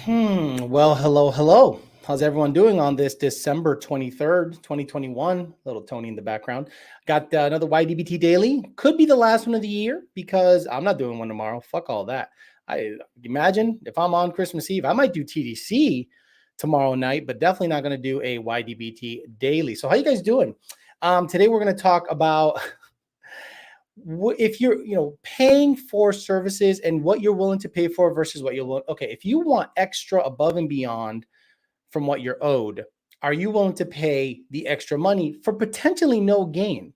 Well, hello. How's everyone doing on this December 23rd, 2021? Little Tony in the background. Got another YDBT Daily. Could be the last one of the year because I'm not doing one tomorrow. Fuck all that. I imagine if I'm on Christmas Eve, I might do TDC tomorrow night, but definitely not going to do a YDBT Daily. So how you guys doing? Today we're going to talk about if you're paying for services and what you're willing to pay for versus what you're okay, if you want extra above and beyond from what you're owed, are you willing to pay the extra money for potentially no gain?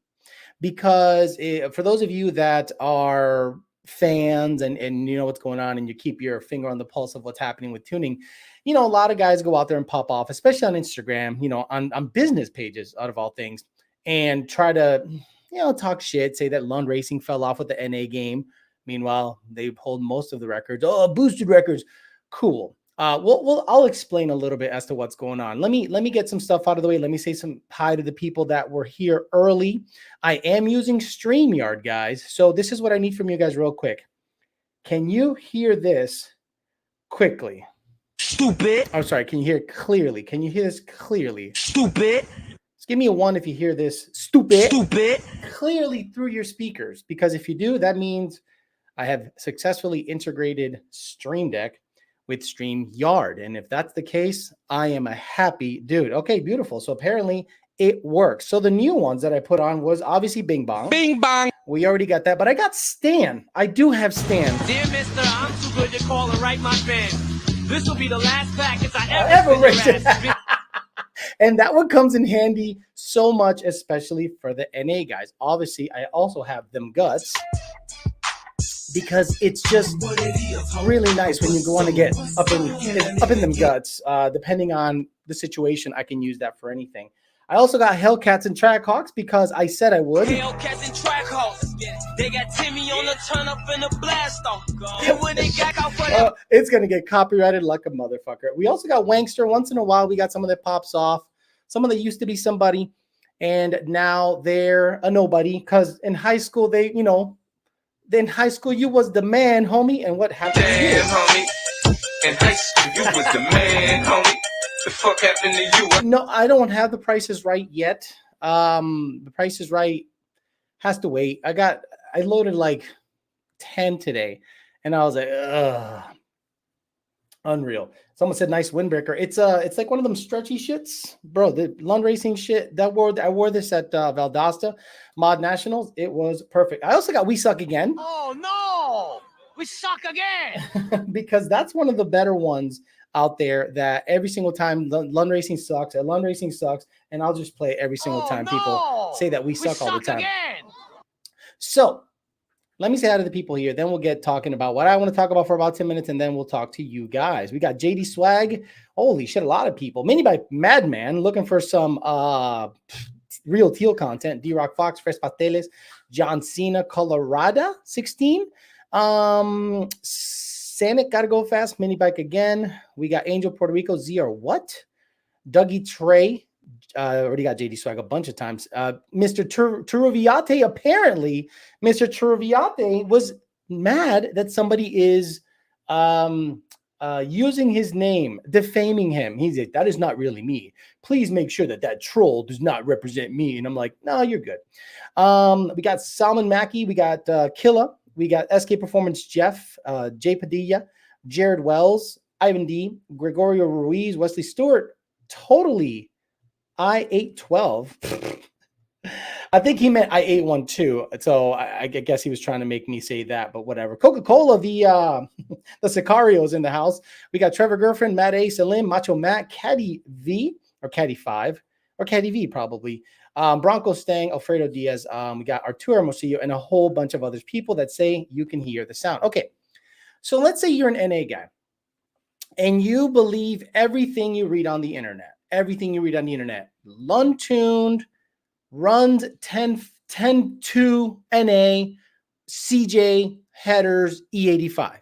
Because for those of you that are fans and you know what's going on and you keep your finger on the pulse of what's happening with tuning, a lot of guys go out there and pop off, especially on Instagram, on business pages out of all things, and try to talk shit, say that Lund Racing fell off with the NA game. Meanwhile, they hold most of the records. Oh, boosted records. Cool. I'll explain a little bit as to what's going on. Let me get some stuff out of the way. Let me say some hi to the people that were here early. I am using StreamYard, guys. So this is what I need from you guys real quick. Can you hear this quickly? Stupid. I'm sorry. Can you hear it clearly? Can you hear this clearly? Stupid. Give me a 1 if you hear this stupid Stupid. clearly through your speakers, because if you do, that means I have successfully integrated Stream Deck with StreamYard. And if that's the case, I am a happy dude. Okay, beautiful. So apparently it works. So the new ones that I put on was obviously Bing Bong. Bing bong. We already got that, but I got Stan. I do have Stan. Dear mister, I'm too good to call and write my fan. This will be the last package I ever written. And that one comes in handy so much, especially for the NA guys. Obviously, I also have them guts because it's just really nice when you go on to get up in them guts. Depending on the situation, I can use that for anything. I also got Hellcats and Trackhawks because I said I would. Hellcats and Trackhawks. They got Timmy on the turn up and the blast off. And when they got out for that, it's gonna get copyrighted like a motherfucker. We also got Wankster. Once in a while, we got someone that pops off. Someone that used to be somebody, and now they're a nobody. Because in high school, in high school you was the man, homie. And what happened to you? Homie. In high school, you was the man, homie. The fuck happened to you? No, I don't have the prices right yet. The Price is Right has to wait. I loaded like 10 today, and I was like, ugh. Unreal. Someone said nice windbreaker. It's like one of them stretchy shits, bro. The Lund Racing shit I wore this at Valdosta Mod Nationals. It was perfect. I also got We Suck Again. oh no, we suck again. Because that's one of the better ones out there. That every single time Lund Racing sucks, and Lund Racing sucks, and I'll just play it every single time. People say that we suck all the time. Again. So let me say hi to the people here. Then we'll get talking about what I want to talk about for about 10 minutes, and then we'll talk to you guys. We got JD Swag. Holy shit, a lot of people. Many by Madman looking for some real teal content. D-Rock Fox, Fresh Pateles, John Cena, Colorado 16. Sanic, gotta go fast. Mini Bike again. We got Angel Puerto Rico, ZR what? Dougie Trey. Already got JD Swag a bunch of times. Mr. Turoviate, apparently, Mr. Turoviate was mad that somebody is using his name, defaming him. He's like, that is not really me. Please make sure that troll does not represent me. And I'm like, no, you're good. We got Salman Mackey. We got Killa. We got SK Performance Jeff, Jay Padilla, Jared Wells, Ivan D, Gregorio Ruiz, Wesley Stewart. Totally I-812. I think he meant I-812. So I guess he was trying to make me say that, but whatever. Coca-Cola, the Sicarios in the house. We got Trevor Girlfriend, Matt A, Salim, Macho Matt, Caddy V, or Caddy 5, or Caddy V probably. Bronco Stang, Alfredo Diaz. We got Arturo Hermosillo and a whole bunch of others. People that say you can hear the sound. Okay, so let's say you're an NA guy and you believe everything you read on the internet. Everything you read on the internet. Lund tuned, runs 10-2 NA, CJ, headers, E85.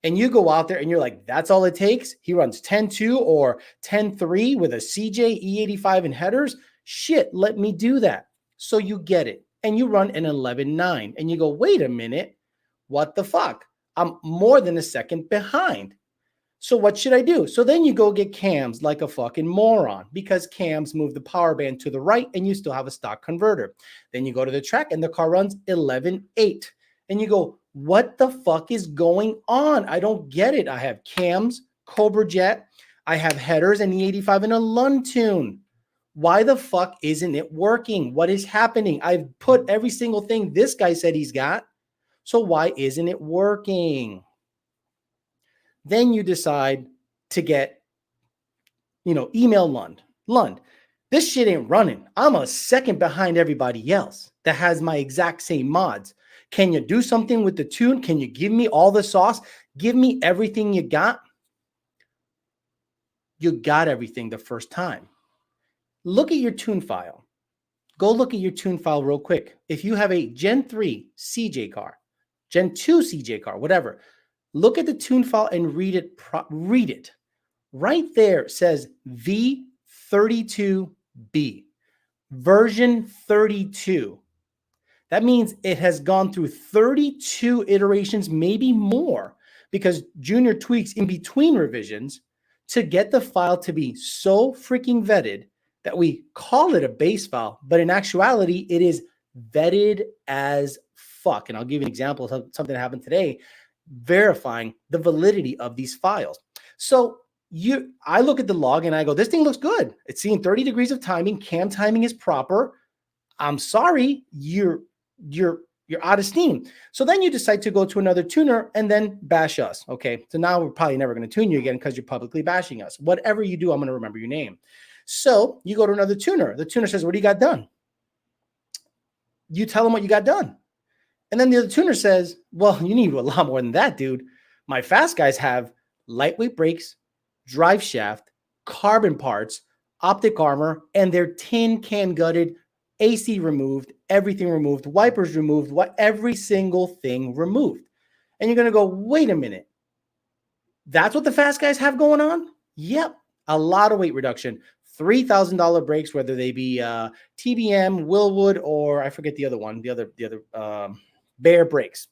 And you go out there and you're like, that's all it takes? He runs 10-2 or 10-3 with a CJ, E85 and headers? Shit, let me do that. So you get it. And you run an 11-9. And you go, wait a minute. What the fuck? I'm more than a second behind. So what should I do? So then you go get cams like a fucking moron because cams move the power band to the right and you still have a stock converter. Then you go to the track and the car runs 11.8. And you go, what the fuck is going on? I don't get it. I have cams, Cobra Jet, I have headers and E85 in a Lund tune. Why the fuck isn't it working? What is happening? I've put every single thing this guy said he's got. So why isn't it working? Then you decide to get, email Lund. Lund, this shit ain't running. I'm a second behind everybody else that has my exact same mods. Can you do something with the tune? Can you give me all the sauce? Give me everything you got. You got everything the first time. Look at your tune file. Go look at your tune file real quick. If you have a Gen 3 CJ car, Gen 2 CJ car, whatever, look at the tune file and read it. Read it. Right there says V32B, version 32. That means it has gone through 32 iterations, maybe more, because Junior tweaks in between revisions to get the file to be so freaking vetted that we call it a base file, but in actuality, it is vetted as fuck. And I'll give you an example of something that happened today, verifying the validity of these files. So I look at the log and I go, this thing looks good. It's seeing 30 degrees of timing. Cam timing is proper. I'm sorry, you're out of steam. So then you decide to go to another tuner and then bash us. Okay, so now we're probably never going to tune you again because you're publicly bashing us. Whatever you do, I'm going to remember your name. So you go to another tuner. The tuner says, what do you got done? You tell them what you got done. And then the other tuner says, well, you need a lot more than that, dude. My fast guys have lightweight brakes, drive shaft, carbon parts, optic armor, and they're tin can gutted, AC removed, everything removed, wipers removed, every single thing removed. And you're going to go, wait a minute. That's what the fast guys have going on? Yep. A lot of weight reduction. $3,000 brakes, whether they be TBM, Willwood, or I forget the other one, the other Bear brakes.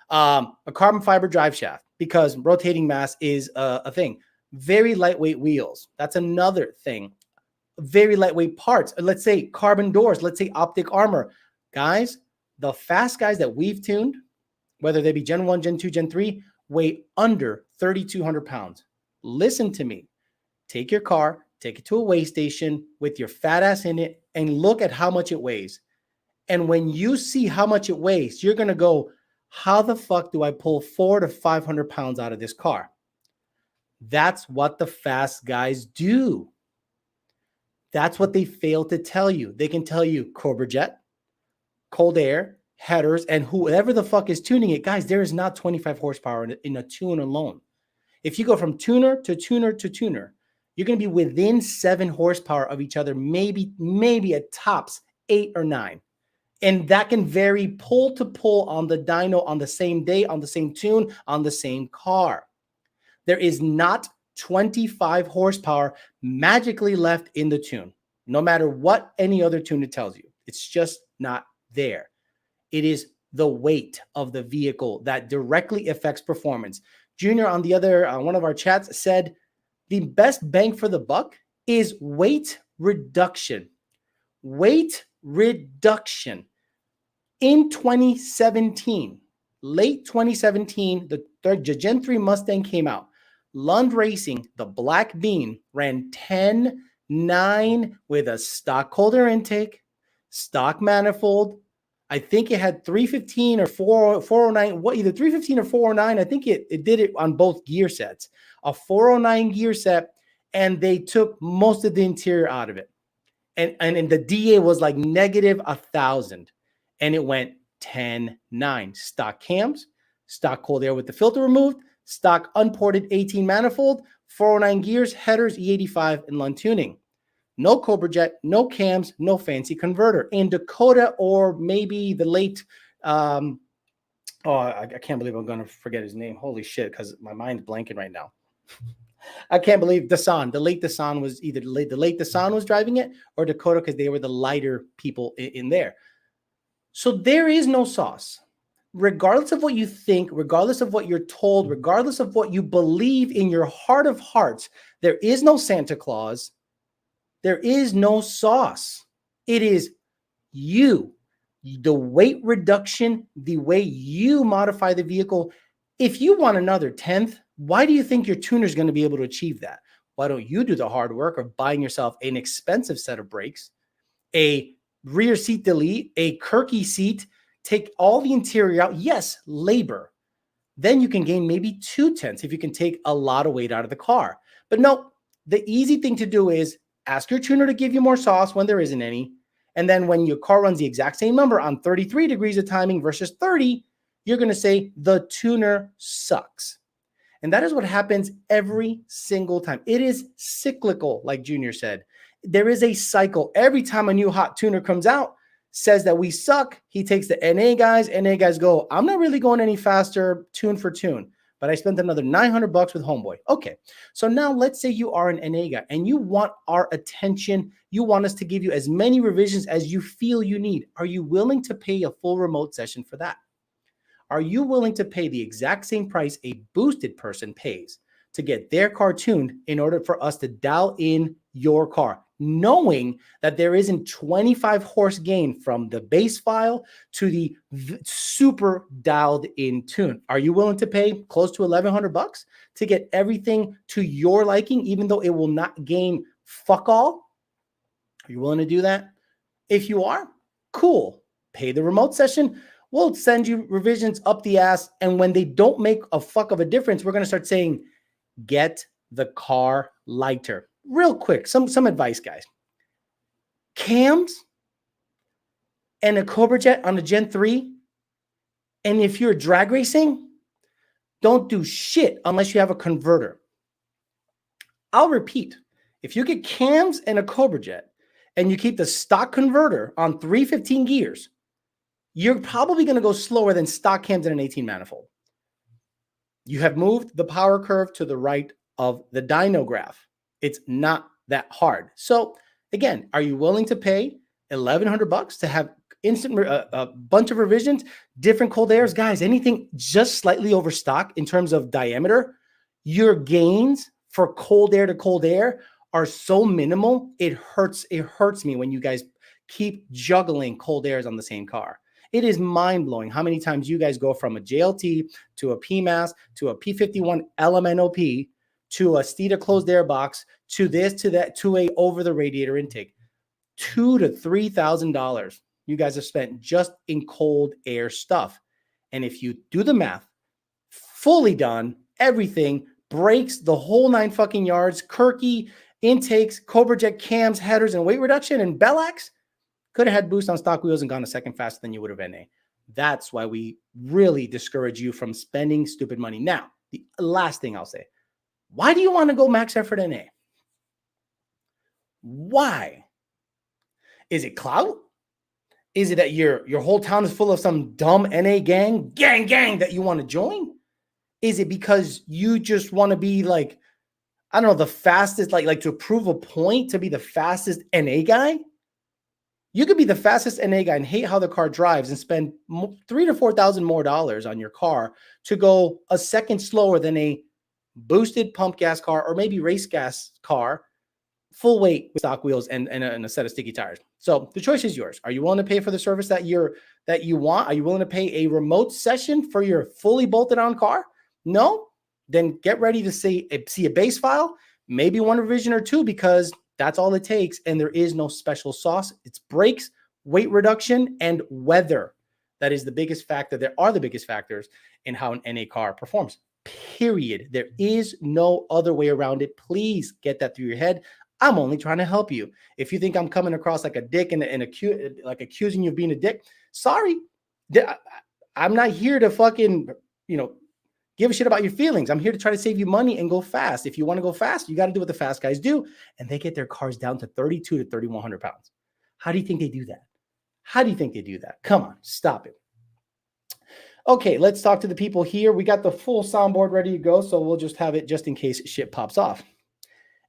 A carbon fiber drive shaft, because rotating mass is a thing. Very lightweight wheels. That's another thing. Very lightweight parts. Let's say carbon doors. Let's say optic armor. Guys, the fast guys that we've tuned, whether they be Gen 1, Gen 2, Gen 3, weigh under 3,200 pounds. Listen to me. Take your car, take it to a weigh station with your fat ass in it, and look at how much it weighs. And when you see how much it weighs, you're going to go, how the fuck do I pull 400 to 500 pounds out of this car? That's what the fast guys do. That's what they fail to tell you. They can tell you Cobra Jet, cold air, headers, and whoever the fuck is tuning it. Guys, there is not 25 horsepower in a tune alone. If you go from tuner to tuner to tuner, you're going to be within 7 horsepower of each other, maybe at tops 8 or 9. And that can vary pull to pull on the dyno on the same day, on the same tune, on the same car. There is not 25 horsepower magically left in the tune, no matter what any other tuner tells you. It's just not there. It is the weight of the vehicle that directly affects performance. Junior on the other one of our chats said the best bang for the buck is weight reduction. Weight reduction. In 2017, late 2017, the Gen 3 Mustang came out. Lund Racing, the Black Bean, ran 10.9 with a stock cold air intake, stock manifold. I think it had 315 or 409, either 315 or 409. I think it did it on both gear sets. A 409 gear set, and they took most of the interior out of it. And the DA was like negative 1,000. And it went 10.9. Stock cams, stock cold air with the filter removed, stock unported 18 manifold, 409 gears, headers, E85, and Lund tuning. No Cobra Jet, no cams, no fancy converter. In Dakota, or maybe the late, I can't believe I'm going to forget his name. Holy shit, because my mind's blanking right now. I can't believe Dasan. The late Dasan was either the late Dasan was driving it, or Dakota, because they were the lighter people in there. So there is no sauce. regardless of what you think, regardless of what you're told, regardless of what you believe in your heart of hearts, there is no Santa Claus. There is no sauce. It is you, the weight reduction, the way you modify the vehicle. If you want another 10th, why do you think your tuner is going to be able to achieve that? Why don't you do the hard work of buying yourself an expensive set of brakes, a rear seat delete, a Kirky seat, take all the interior out. Yes, labor. Then you can gain maybe 2/10 if you can take a lot of weight out of the car. But no, the easy thing to do is ask your tuner to give you more sauce when there isn't any. And then when your car runs the exact same number on 33 degrees of timing versus 30, you're going to say the tuner sucks. And that is what happens every single time. It is cyclical, like Junior said. There is a cycle. Every time a new hot tuner comes out, says that we suck, he takes the NA guys. NA guys go, I'm not really going any faster tune for tune, but I spent another $900 with Homeboy. Okay, so now let's say you are an NA guy and you want our attention. You want us to give you as many revisions as you feel you need. Are you willing to pay a full remote session for that? Are you willing to pay the exact same price a boosted person pays to get their car tuned in order for us to dial in your car, knowing that there isn't 25 horse gain from the base file to the super dialed in tune? Are you willing to pay close to $1,100 to get everything to your liking, even though it will not gain fuck all? Are you willing to do that? If you are, cool. Pay the remote session. We'll send you revisions up the ass. And when they don't make a fuck of a difference, we're going to start saying, get the car lighter. Real quick, some advice, guys. Cams and a Cobra Jet on a Gen 3, and if you're drag racing, don't do shit unless you have a converter. I'll repeat. If you get cams and a Cobra Jet, and you keep the stock converter on 315 gears, you're probably going to go slower than stock cams in an 18 manifold. You have moved the power curve to the right of the dyno graph. It's not that hard. So again, are you willing to pay $1,100 to have instant a bunch of revisions, different cold airs? Guys, anything just slightly over stock in terms of diameter, your gains for cold air to cold air are so minimal, it hurts me when you guys keep juggling cold airs on the same car. It is mind-blowing how many times you guys go from a JLT to a PMAS to a P51 LMNOP to a Steeda closed air box to this, to that, to a over-the-radiator intake. $2,000 to $3,000 you guys have spent just in cold air stuff. And if you do the math, fully done, everything, brakes, the whole 9 fucking yards, Kirky, intakes, Cobra Jet cams, headers, and weight reduction, and Bellax, could have had boost on stock wheels and gone a second faster than you would have NA. That's why we really discourage you from spending stupid money. Now, the last thing I'll say, why do you want to go max effort NA? Why? Is it clout? Is it that your whole town is full of some dumb NA gang that you want to join? Is it because you just want to be like, I don't know, the fastest, like to prove a point to be the fastest NA guy? You could be the fastest NA guy and hate how the car drives and spend $3,000 to $4,000 more on your car to go a second slower than a boosted pump gas car or maybe race gas car, full weight with stock wheels and a set of sticky tires. So the choice is yours. Are you willing to pay for the service that you want? Are you willing to pay a remote session for your fully bolted on car? No? Then get ready to see a base file, maybe one revision or two, because that's all it takes, and there is no special sauce. It's brakes, weight reduction, and weather. That is the biggest factor. There are the biggest factors in how an NA car performs, period. There is no other way around it. Please get that through your head. I'm only trying to help you. If you think I'm coming across like a dick and accusing you of being a dick, sorry. I'm not here to fucking, give a shit about your feelings. I'm here to try to save you money and go fast. If you want to go fast, you got to do what the fast guys do. And they get their cars down to 32 to 3,100 pounds. How do you think they do that? How do you think they do that? Come on, stop it. Okay, let's talk to the people here. We got the full soundboard ready to go, so we'll just have it just in case shit pops off.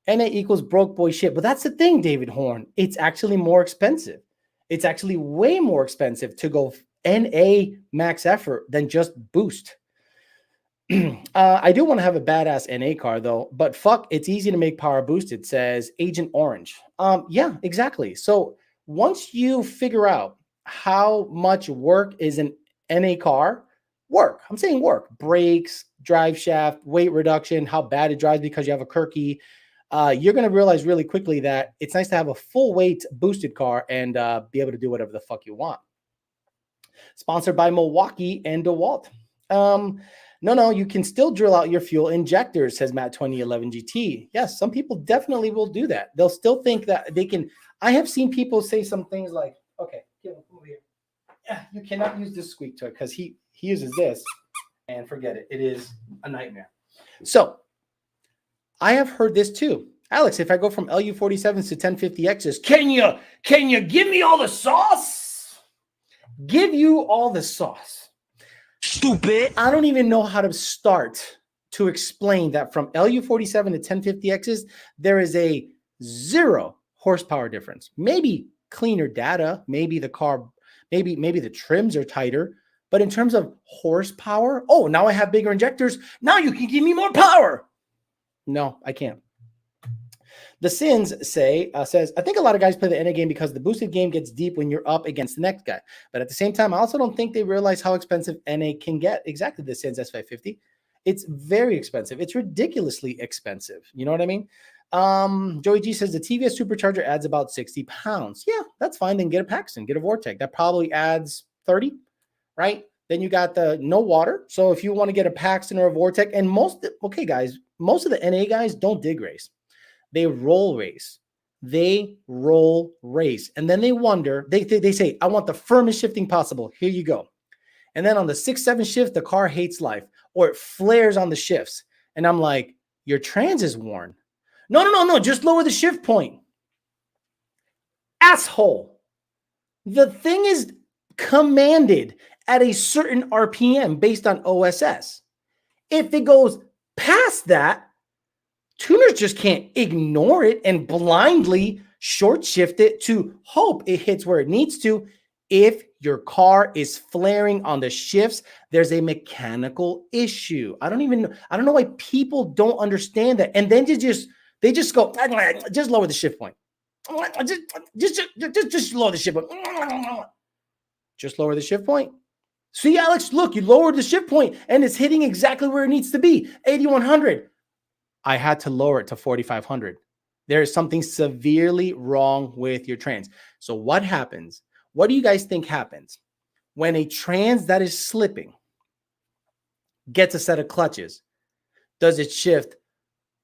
NA equals broke boy shit. But that's the thing, David Horn. It's actually more expensive. It's actually way more expensive to go NA max effort than just boost. I do want to have a badass NA car though, but fuck, it's easy to make power boosted, says Agent Orange. Yeah, exactly. So once you figure out how much work is an NA car, I'm saying work, brakes, drive shaft, weight reduction, how bad it drives because you have a Kirky, you're going to realize really quickly that it's nice to have a full weight boosted car and be able to do whatever the fuck you want. Sponsored by Milwaukee and DeWalt. No, you can still drill out your fuel injectors, says Matt 2011 GT. Yes, some people definitely will do that. They'll still think that they can. I have seen people say some things like, okay, come over here. Yeah, you cannot use this squeak toy because he uses this, and forget it. It is a nightmare. So I have heard this too. Alex, if I go from LU47s to 1050Xs, can you give me all the sauce? Give you all the sauce. Stupid. I don't even know how to start to explain that from LU47 to 1050Xs, there is a 0 horsepower difference. Maybe cleaner data, maybe the car, maybe the trims are tighter, but in terms of horsepower, oh, now I have bigger injectors. Now you can give me more power. No, I can't. The Sins says, I think a lot of guys play the NA game because the boosted game gets deep when you're up against the next guy. But at the same time, I also don't think they realize how expensive NA can get. Exactly, the Sins S550. It's very expensive. It's ridiculously expensive. You know what I mean? Joey G says the TVS supercharger adds about 60 pounds. Yeah, that's fine. Then get a Paxton, get a Vortec. That probably adds 30, right? Then you got the no water. So if you want to get a Paxton or a Vortec, and most of the NA guys don't dig race. They roll race. They roll race. And then they wonder, they say, I want the firmest shifting possible. Here you go. And then on the 6-7 shift, the car hates life or it flares on the shifts. And I'm like, your trans is worn. No. Just lower the shift point. Asshole. The thing is commanded at a certain RPM based on OSS. If it goes past that, tuners just can't ignore it and blindly short shift it to hope it hits where it needs to. If your car is flaring on the shifts, there's a mechanical issue. I don't know why people don't understand that. And then they just go, just lower the shift point. Just lower the shift point. Just lower the shift point. See, Alex, look, you lowered the shift point and it's hitting exactly where it needs to be, 8,100. I had to lower it to 4,500. There is something severely wrong with your trans. So what happens? What do you guys think happens when a trans that is slipping gets a set of clutches? Does it shift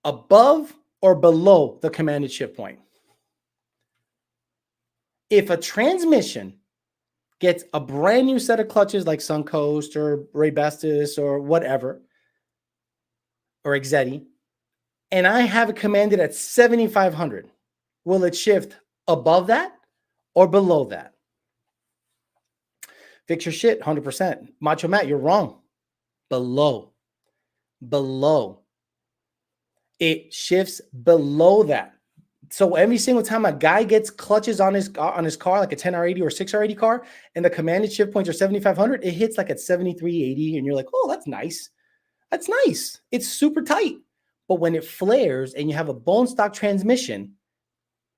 above or below the commanded shift point? If a transmission gets a brand new set of clutches like Suncoast or Raybestos or whatever, or Exetti, and I have it commanded at 7,500, will it shift above that or below that? Fix your shit, 100%. Macho Matt, you're wrong. Below. It shifts below that. So every single time a guy gets clutches on his car, like a 10R80 or 6R80 car, and the commanded shift points are 7,500, it hits like at 7,380, and you're like, oh, that's nice. That's nice. It's super tight. But when it flares and you have a bone stock transmission,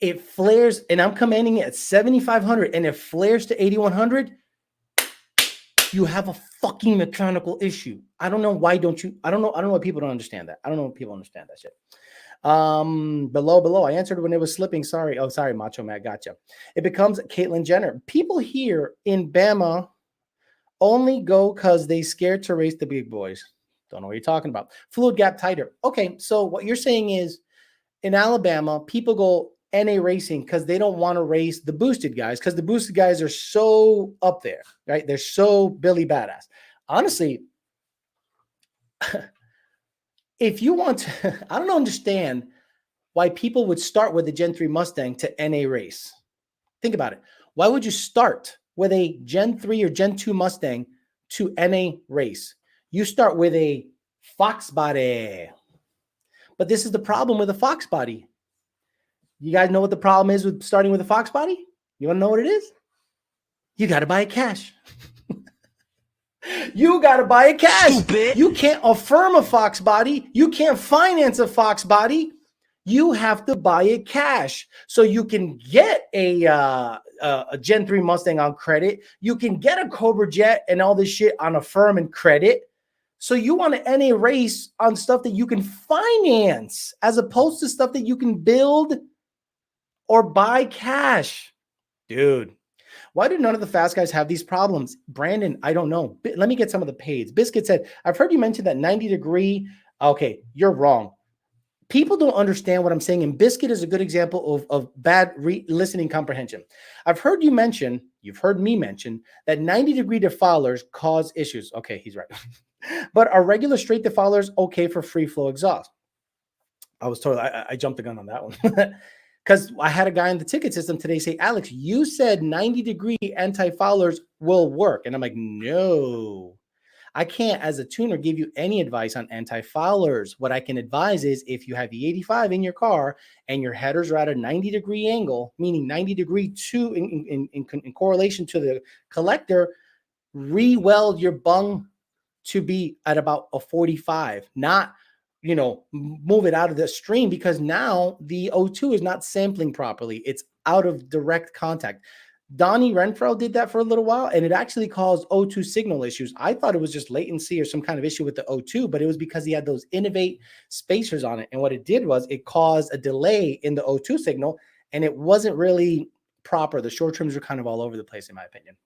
it flares, and I'm commanding it at 7,500, and it flares to 8,100. You have a fucking mechanical issue. I don't know why people don't understand that. I don't know if people understand that shit. Below. I answered when it was slipping. Sorry. Oh, sorry, Macho Matt. Gotcha. It becomes Caitlyn Jenner. People here in Bama only go because they scared to race the big boys. Don't know what you're talking about. Fluid gap tighter. Okay, so what you're saying is in Alabama, people go NA racing because they don't want to race the boosted guys because the boosted guys are so up there, right? They're so Billy Badass. Honestly, if you want to, I don't understand why people would start with a Gen 3 Mustang to NA race. Think about it. Why would you start with a Gen 3 or Gen 2 Mustang to NA race? You start with a Fox body. But this is the problem with a Fox body. You guys know what the problem is with starting with a Fox body? You want to know what it is? You got to buy it cash. You got to buy it cash. Stupid. You can't affirm a Fox body. You can't finance a Fox body. You have to buy it cash. So you can get a Gen 3 Mustang on credit. You can get a Cobra Jet and all this shit on Affirm and credit. So you want to NA race on stuff that you can finance as opposed to stuff that you can build or buy cash. Dude, why do none of the fast guys have these problems? Brandon, I don't know. Let me get some of the pays. Biscuit said, I've heard you mention that 90 degree. Okay, you're wrong. People don't understand what I'm saying. And Biscuit is a good example of bad listening comprehension. I've heard you mention, you've heard me mention that 90 degree defilers cause issues. Okay, he's right. But are regular straight defilers okay for free flow exhaust? I was told I jumped the gun on that one. Because I had a guy in the ticket system today say, Alex, you said 90 degree anti-foulers will work. And I'm like, no, I can't, as a tuner, give you any advice on anti-foulers. What I can advise is if you have E85 in your car and your headers are at a 90 degree angle, meaning 90 degree to in correlation to the collector, re-weld your bung to be at about a 45, not move it out of the stream, because now the O2 is not sampling properly. It's out of direct contact. Donnie Renfro did that for a little while, and it actually caused O2 signal issues. I thought it was just latency or some kind of issue with the O2, but it was because he had those Innovate spacers on it. And what it did was it caused a delay in the O2 signal, and it wasn't really proper. The short trims were kind of all over the place, in my opinion.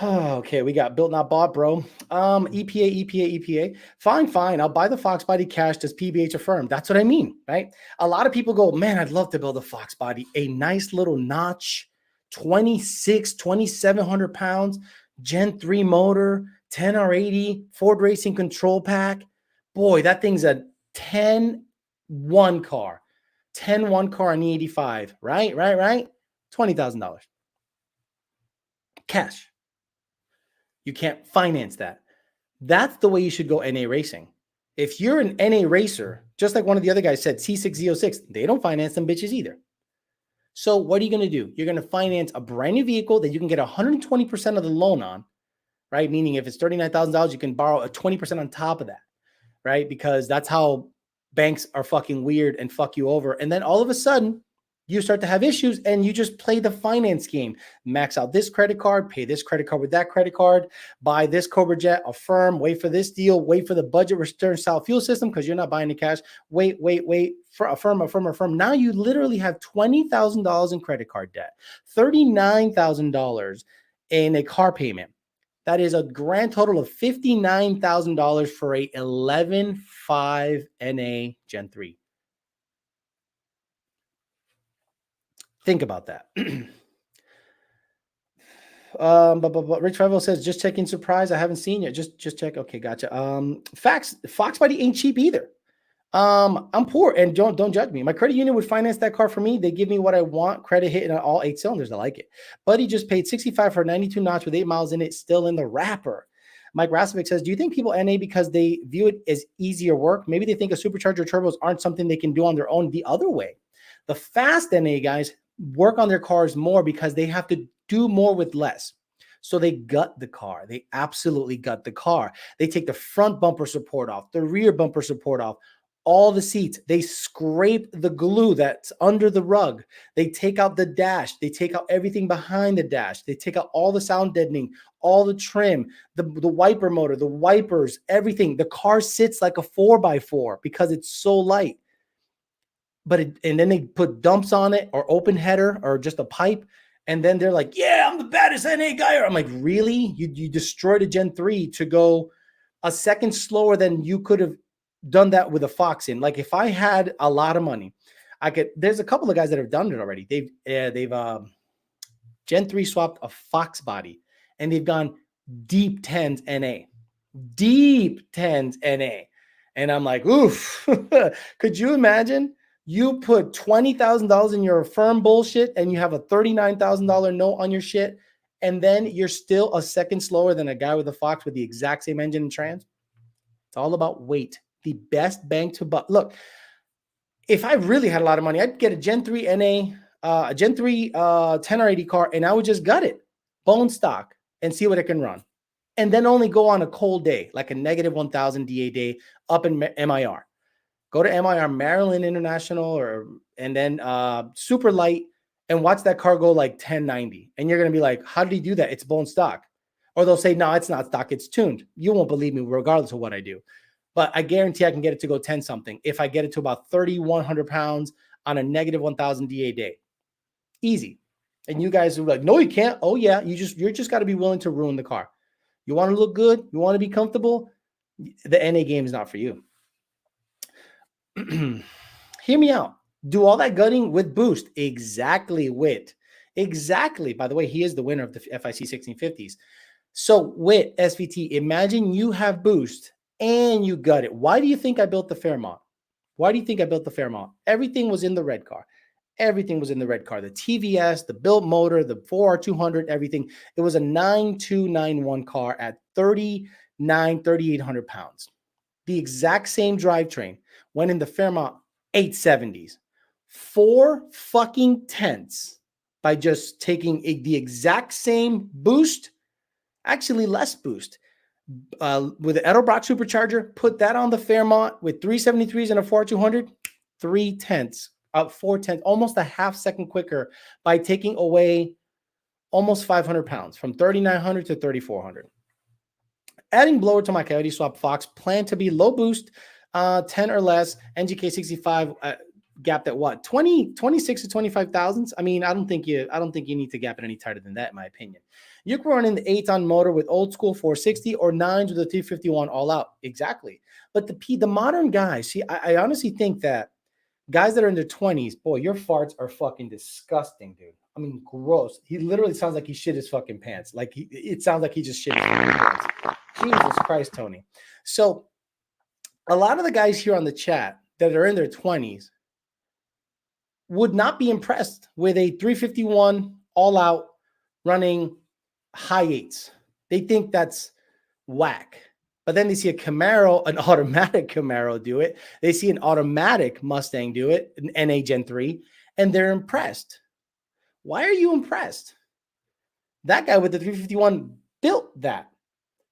Okay, we got built not bought, bro. EPA. Fine. I'll buy the Fox body cash. Does PBH affirm? That's what I mean, right? A lot of people go, man, I'd love to build a Fox body, a nice little notch, 2,700 pounds, Gen 3 motor, 10R80, Ford Racing control pack. Boy, that thing's a 10-1 car. 10-1 car on E85, right? $20,000 cash. You can't finance that. That's the way you should go NA racing. If you're an NA racer, just like one of the other guys said, C6Z06, they don't finance them bitches either. So what are you going to do? You're going to finance a brand new vehicle that you can get 120% of the loan on, right? Meaning if it's $39,000, you can borrow a 20% on top of that, right? Because that's how banks are fucking weird and fuck you over. And then all of a sudden, you start to have issues and you just play the finance game. Max out this credit card, pay this credit card with that credit card, buy this Cobra Jet, affirm, wait for this deal, wait for the budget return style fuel system because you're not buying the cash. Wait, for affirm. Now you literally have $20,000 in credit card debt, $39,000 in a car payment. That is a grand total of $59,000 for a 11.5 NA Gen 3. Think about that. But Rich Rival says, just checking surprise. I haven't seen yet. Just check. Okay, gotcha. Fox body ain't cheap either. I'm poor and don't judge me. My credit union would finance that car for me. They give me what I want. Credit hitting on all 8 cylinders. I like it. Buddy just paid $65 for a 92 notch with 8 miles in it, still in the wrapper. Mike Rasovic says, do you think people NA because they view it as easier work? Maybe they think a supercharger turbos aren't something they can do on their own the other way. The fast NA guys work on their cars more because they have to do more with less. So they gut the car. They absolutely gut the car. They take the front bumper support off, the rear bumper support off, all the seats. They scrape the glue that's under the rug. They take out the dash. They take out everything behind the dash. They take out all the sound deadening, all the trim, the wiper motor, the wipers, everything. The car sits like a 4x4 because it's so light. And then they put dumps on it or open header or just a pipe. And then they're like, yeah, I'm the baddest NA guy. I'm like, really? You destroyed a Gen 3 to go a second slower than you could have done that with a Fox in. Like if I had a lot of money, there's a couple of guys that have done it already. They've Gen 3 swapped a Fox body and they've gone deep 10s NA. And I'm like, oof, could you imagine? You put $20,000 in your Affirm bullshit and you have a $39,000 note on your shit, and then you're still a second slower than a guy with a Fox with the exact same engine and trans. It's all about weight. The best bang to buck. Look, if I really had a lot of money, I'd get a Gen 3 NA, a Gen 3 10R80 car, and I would just gut it, bone stock, and see what it can run. and then only go on a cold day, like a negative 1,000 DA day up in MIR. Go to MIR, Maryland International, and then super light, and watch that car go like 1090. And you're going to be like, how did he do that? It's bone stock. Or they'll say, no, it's not stock, it's tuned. You won't believe me regardless of what I do. But I guarantee I can get it to go 10 something if I get it to about 3,100 pounds on a negative 1,000 DA day. Easy. And you guys are like, no, you can't. Oh yeah, you're just got to be willing to ruin the car. You want to look good, you want to be comfortable, the NA game is not for you. Hear me out. Do all that gutting with boost. Exactly. By the way, he is the winner of the FIC 1650s. So with SVT, imagine you have boost and you gut it. Why do you think I built the Fairmont? Everything was in the red car. The TVS, the built motor, the 4R200, everything. It was a 9291 car at 3,800 pounds. The exact same drivetrain went in the Fairmont 870s. 4 fucking tenths by just taking the exact same boost, actually less boost, with an Edelbrock supercharger, put that on the Fairmont with 373s and a 4R200, 3 tenths. 4 tenths, almost a half second quicker by taking away almost 500 pounds from 3,900 to 3,400. Adding blower to my Coyote Swap Fox, plan to be low boost, 10 or less, NGK 65 gapped at what? 26 to 25 thousandths. I mean, I don't think you need to gap it any tighter than that, in my opinion. You can run in the 8-on motor with old school 460 or 9s with a 351 all out. Exactly. But the modern guys, see, I honestly think that guys that are in their 20s, boy, your farts are fucking disgusting, dude. I mean, gross. He literally sounds like he shit his fucking pants. Like it sounds like he just shit his fucking pants. Jesus Christ, Tony. So a lot of the guys here on the chat that are in their 20s would not be impressed with a 351 all out running high 8s. They think that's whack. But then they see a Camaro, an automatic Camaro do it. They see an automatic Mustang do it, an NA Gen 3, and they're impressed. Why are you impressed? That guy with the 351 built that.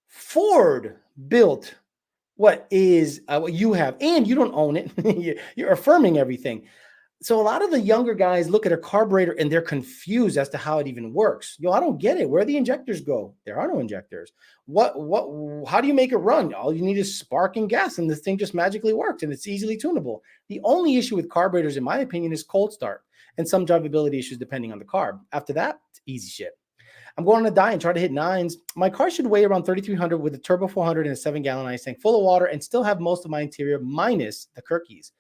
Ford built what you have, and you don't own it. You're affirming everything. So a lot of the younger guys look at a carburetor and they're confused as to how it even works. I don't get it. Where do the injectors go? There are no injectors. How do you make it run? All you need is spark and gas, and this thing just magically works, and it's easily tunable. The only issue with carburetors, in my opinion, is cold start and some drivability issues depending on the carb. After that, it's easy shit. I'm going to die and try to hit 9s. My car should weigh around 3,300 with a turbo 400 and a 7-gallon ice tank full of water and still have most of my interior minus the Kirkies.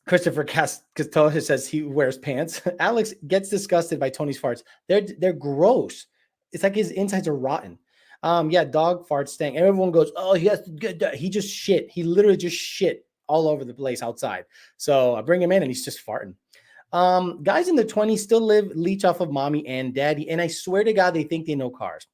Christopher Castoja says he wears pants. Alex gets disgusted by Tony's farts. They're gross. It's like his insides are rotten. Yeah, dog farts stink. Everyone goes, oh, he has to get that. He just shit. He literally just shit all over the place outside. So I bring him in and he's just farting. Guys in their 20s still leech off of mommy and daddy. And I swear to God, they think they know cars.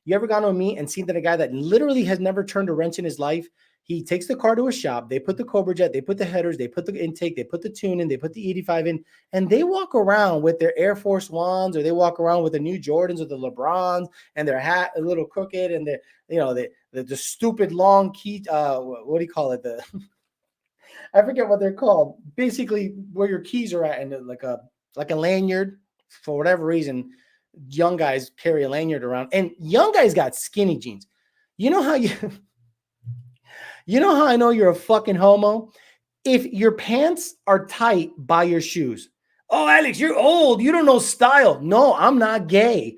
You ever gone to a meet and seen that a guy that literally has never turned a wrench in his life, he takes the car to a shop, they put the Cobra Jet, they put the headers, they put the intake, they put the tune in, they put the 85 in, and they walk around with their Air Force Ones, or they walk around with the new Jordans or the LeBrons, and their hat a little crooked, and the stupid long key, what do you call it? I forget what they're called. Basically, where your keys are at, and like a lanyard. For whatever reason, young guys carry a lanyard around, and young guys got skinny jeans. You know how I know you're a fucking homo? If your pants are tight by your shoes. Oh, Alex, you're old. You don't know style. No, I'm not gay.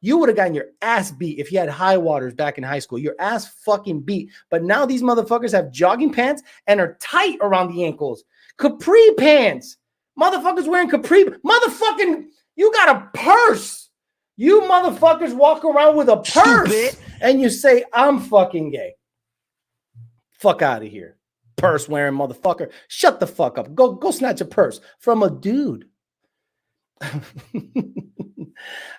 You would have gotten your ass beat if you had high waters back in high school. Your ass fucking beat. But now these motherfuckers have jogging pants and are tight around the ankles. Capri pants. Motherfuckers wearing capri. Motherfucking, you got a purse. You motherfuckers walk around with a purse. Stupid. And you say, I'm fucking gay. Fuck out of here. Purse wearing motherfucker. Shut the fuck up. Go snatch a purse from a dude.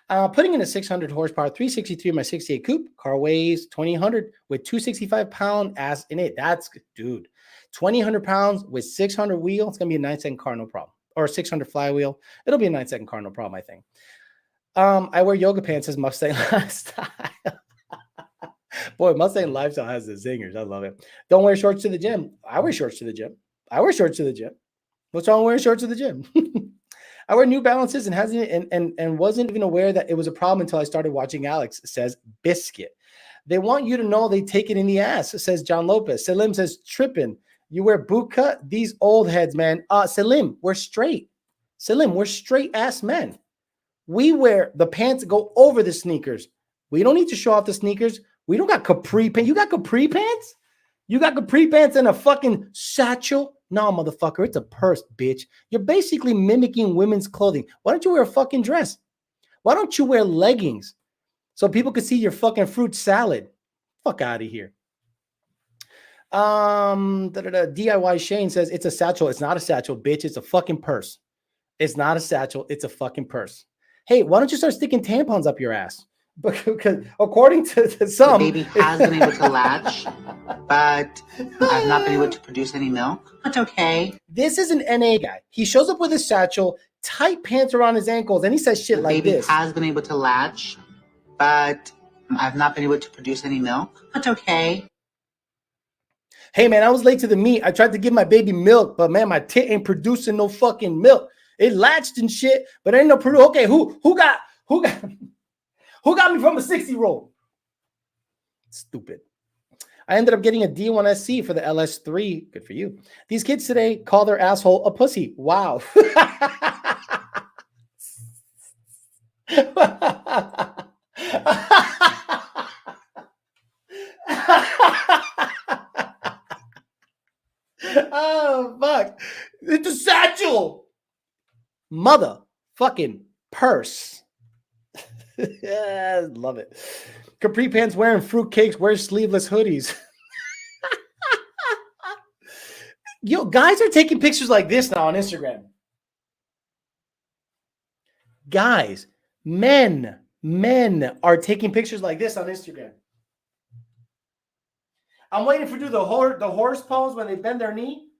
Putting in a 600 horsepower 363 my 68 coupe. Car weighs 2,000 with 265-pound ass in it. That's, dude, 2,000 pounds with 600 wheel. It's gonna be a 9-second car, no problem. Or 600 flywheel. It'll be a 9-second car, no problem, I think. I wear yoga pants as Mustang lifestyle. Boy, Mustang Lifestyle has the zingers. I love it. Don't wear shorts to the gym. I wear shorts to the gym. I wear shorts to the gym. What's wrong with wearing shorts to the gym? I wear New Balances and hasn't and wasn't even aware that it was a problem until I started watching Alex, says Biscuit. They want you to know they take it in the ass, says John Lopez. Selim says, tripping. You wear boot cut? These old heads, man. Selim, we're straight. Selim, we're straight ass men. We wear the pants that go over the sneakers. We don't need to show off the sneakers. We don't got capri pants. You got capri pants? You got capri pants and a fucking satchel? No, motherfucker, it's a purse, bitch. You're basically mimicking women's clothing. Why don't you wear a fucking dress? Why don't you wear leggings so people can see your fucking fruit salad? Fuck out of here. DIY Shane says it's a satchel. It's not a satchel, bitch. It's a fucking purse. It's not a satchel. It's a fucking purse. Hey, why don't you start sticking tampons up your ass? Because according to some, the baby has been able to latch, but I've not been able to produce any milk. That's okay. This is an NA guy. He shows up with a satchel, tight pants around his ankles, and he says shit like this. The baby has been able to latch, but I've not been able to produce any milk. That's okay. Hey, man, I was late to the meet. I tried to give my baby milk, but, man, my tit ain't producing no fucking milk. It latched and shit, but ain't no produce. Okay, who got me from a 60-year-old? Stupid. I ended up getting a D1SC for the LS3. Good for you. These kids today call their asshole a pussy. Wow. Oh, fuck. It's a satchel. Motherfucking purse. Yeah, love it. Capri pants wearing fruitcakes, wear sleeveless hoodies. Yo, guys are taking pictures like this now on Instagram. Guys, men are taking pictures like this on Instagram. I'm waiting for the horse pose when they bend their knee.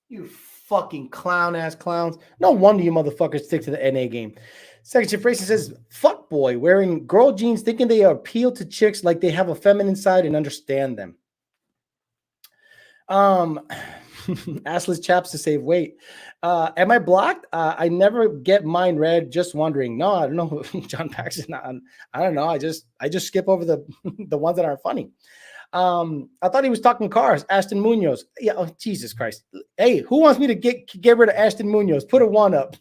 You fucking clown-ass clowns. No wonder you motherfuckers stick to the NA game. Second Shift Racing says, fuck boy, wearing girl jeans, thinking they appeal to chicks like they have a feminine side and understand them. Assless chaps to save weight. Am I blocked? I never get mine read. Just wondering. No, I don't know. John Paxton. I don't know. I just skip over the ones that aren't funny. I thought he was talking cars. Ashton Munoz. Yeah. Oh, Jesus Christ. Hey, who wants me to get rid of Ashton Munoz? Put a 1 up.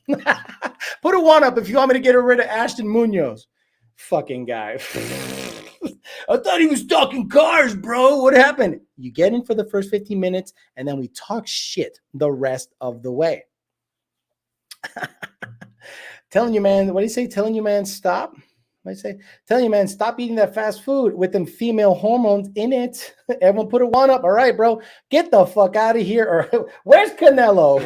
Put a 1 up if you want me to get rid of Ashton Munoz. Fucking guy. I thought he was talking cars, bro. What happened? You get in for the first 15 minutes, and then we talk shit the rest of the way. Telling you, man. What do you say? Telling you, man, stop. What do you say? Telling you, man, stop eating that fast food with them female hormones in it. Everyone put a 1 up. All right, bro. Get the fuck out of here. Or where's Canelo?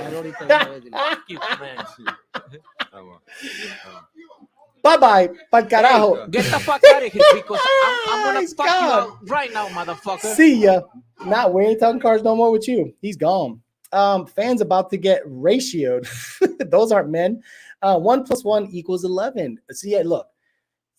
Bye-bye. Pa'l carajo. Hey, get the fuck out of here because I'm gonna fuck you out right now, motherfucker. See ya. Nah, we ain't talking cars no more with you. He's gone. Fans about to get ratioed. Those aren't men. 1 + 1 = 11. See, yeah, look,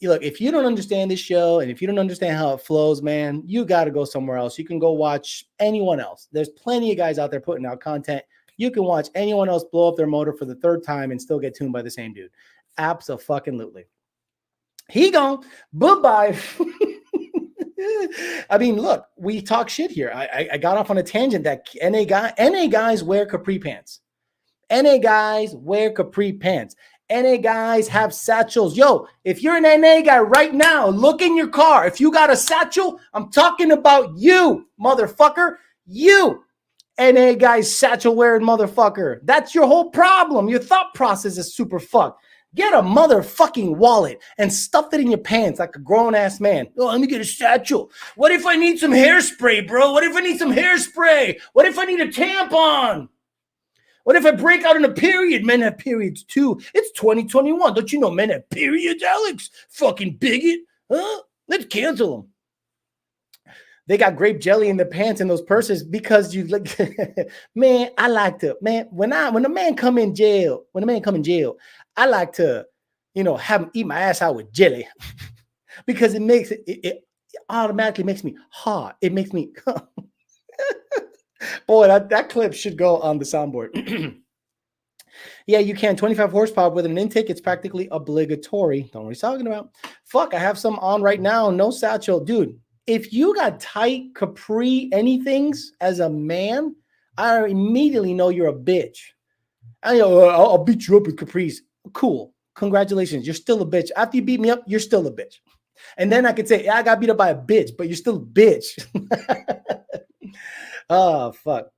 if you don't understand this show and if you don't understand how it flows, man, you got to go somewhere else. You can go watch anyone else. There's plenty of guys out there putting out content. You can watch anyone else blow up their motor for the 3rd time and still get tuned by the same dude. Abso-fucking-lutely. He gone. Bye-bye. I mean, look, we talk shit here. I got off on a tangent that NA guys wear capri pants. NA guys wear capri pants. NA guys have satchels. Yo, if you're an NA guy right now, look in your car. If you got a satchel, I'm talking about you, motherfucker. You, NA guy, satchel wearing motherfucker. That's your whole problem. Your thought process is super fucked. Get a motherfucking wallet and stuff it in your pants like a grown-ass man. Oh, let me get a satchel. What if I need some hairspray, bro? What if I need some hairspray? What if I need a tampon? What if I break out in a period? Men have periods too. It's 2021. Don't you know men have periods, Alex? Fucking bigot. Huh? Let's cancel them. They got grape jelly in their pants and those purses because you like, man, I like to, man, when a man come in jail, I like to, have him eat my ass out with jelly because it makes it automatically makes me hot. It makes me boy, that clip should go on the soundboard. Yeah, you can. 25 horsepower with an intake. It's practically obligatory. Don't know what he's talking about. Fuck, I have some on right now. No satchel. Dude, if you got tight capri anythings as a man, I immediately know you're a bitch. I know I'll beat you up with capris. Cool. Congratulations. You're still a bitch. After you beat me up, you're still a bitch. And then I could say, yeah, I got beat up by a bitch, but you're still a bitch. Oh, fuck.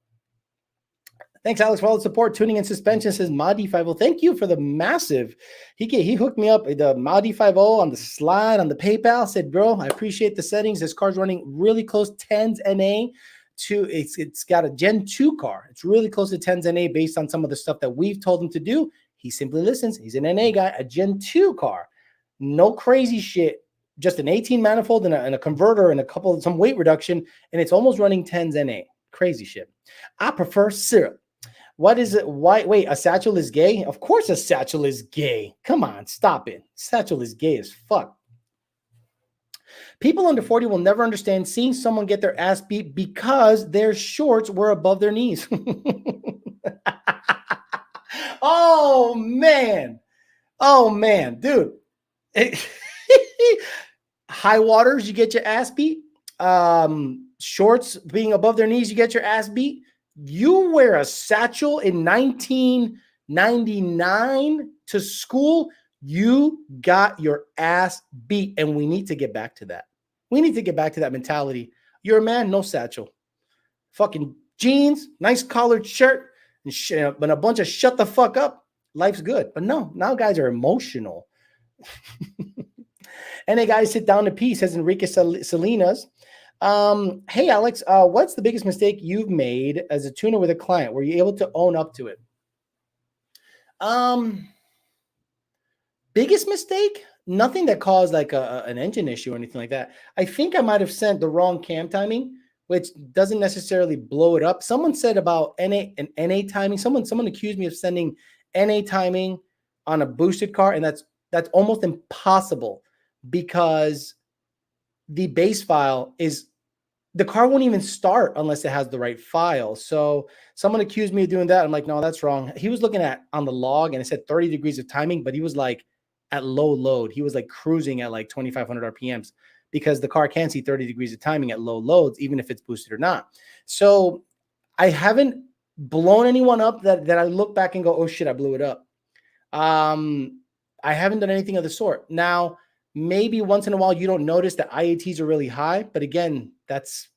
Thanks, Alex, for all the support. Tuning in suspension says Madi50. Well, thank you for the massive. He hooked me up the Madi50 on the slide on the PayPal. Said, bro, I appreciate the settings. This car's running really close 10s NA to it's got a Gen 2 car. It's really close to 10s NA based on some of the stuff that we've told him to do. He simply listens. He's an NA guy, a Gen 2 car. No crazy shit. Just an 18 manifold and a converter and some weight reduction, and it's almost running 10s NA. Crazy shit. I prefer syrup. What is it? Why? Wait, a satchel is gay? Of course a satchel is gay. Come on, stop it. Satchel is gay as fuck. People under 40 will never understand seeing someone get their ass beat because their shorts were above their knees. Oh, man. Oh, man. Dude. High waters, you get your ass beat. Shorts being above their knees, you get your ass beat. You wear a satchel in 1999 to school, you got your ass beat. And we need to get back to that. We need to get back to that mentality. You're a man, no satchel. Fucking jeans, nice collared shirt, and a bunch of shut the fuck up. Life's good. But no, now guys are emotional. And hey, guys, sit down to pee, says Enrique Salinas. Hey, Alex, what's the biggest mistake you've made as a tuner with a client? Were you able to own up to it? Biggest mistake? Nothing that caused like an engine issue or anything like that. I think I might have sent the wrong cam timing, which doesn't necessarily blow it up. Someone said about NA and NA timing. Someone accused me of sending NA timing on a boosted car, and that's almost impossible because the base file is the car won't even start unless it has the right file. So someone accused me of doing that. I'm like, no, that's wrong. He was looking at on the log and it said 30 degrees of timing, but he was like at low load. He was like cruising at like 2,500 RPMs because the car can't see 30 degrees of timing at low loads, even if it's boosted or not. So I haven't blown anyone up that I look back and go, oh shit, I blew it up. I haven't done anything of the sort. Now, maybe once in a while you don't notice that IATs are really high, but again, that's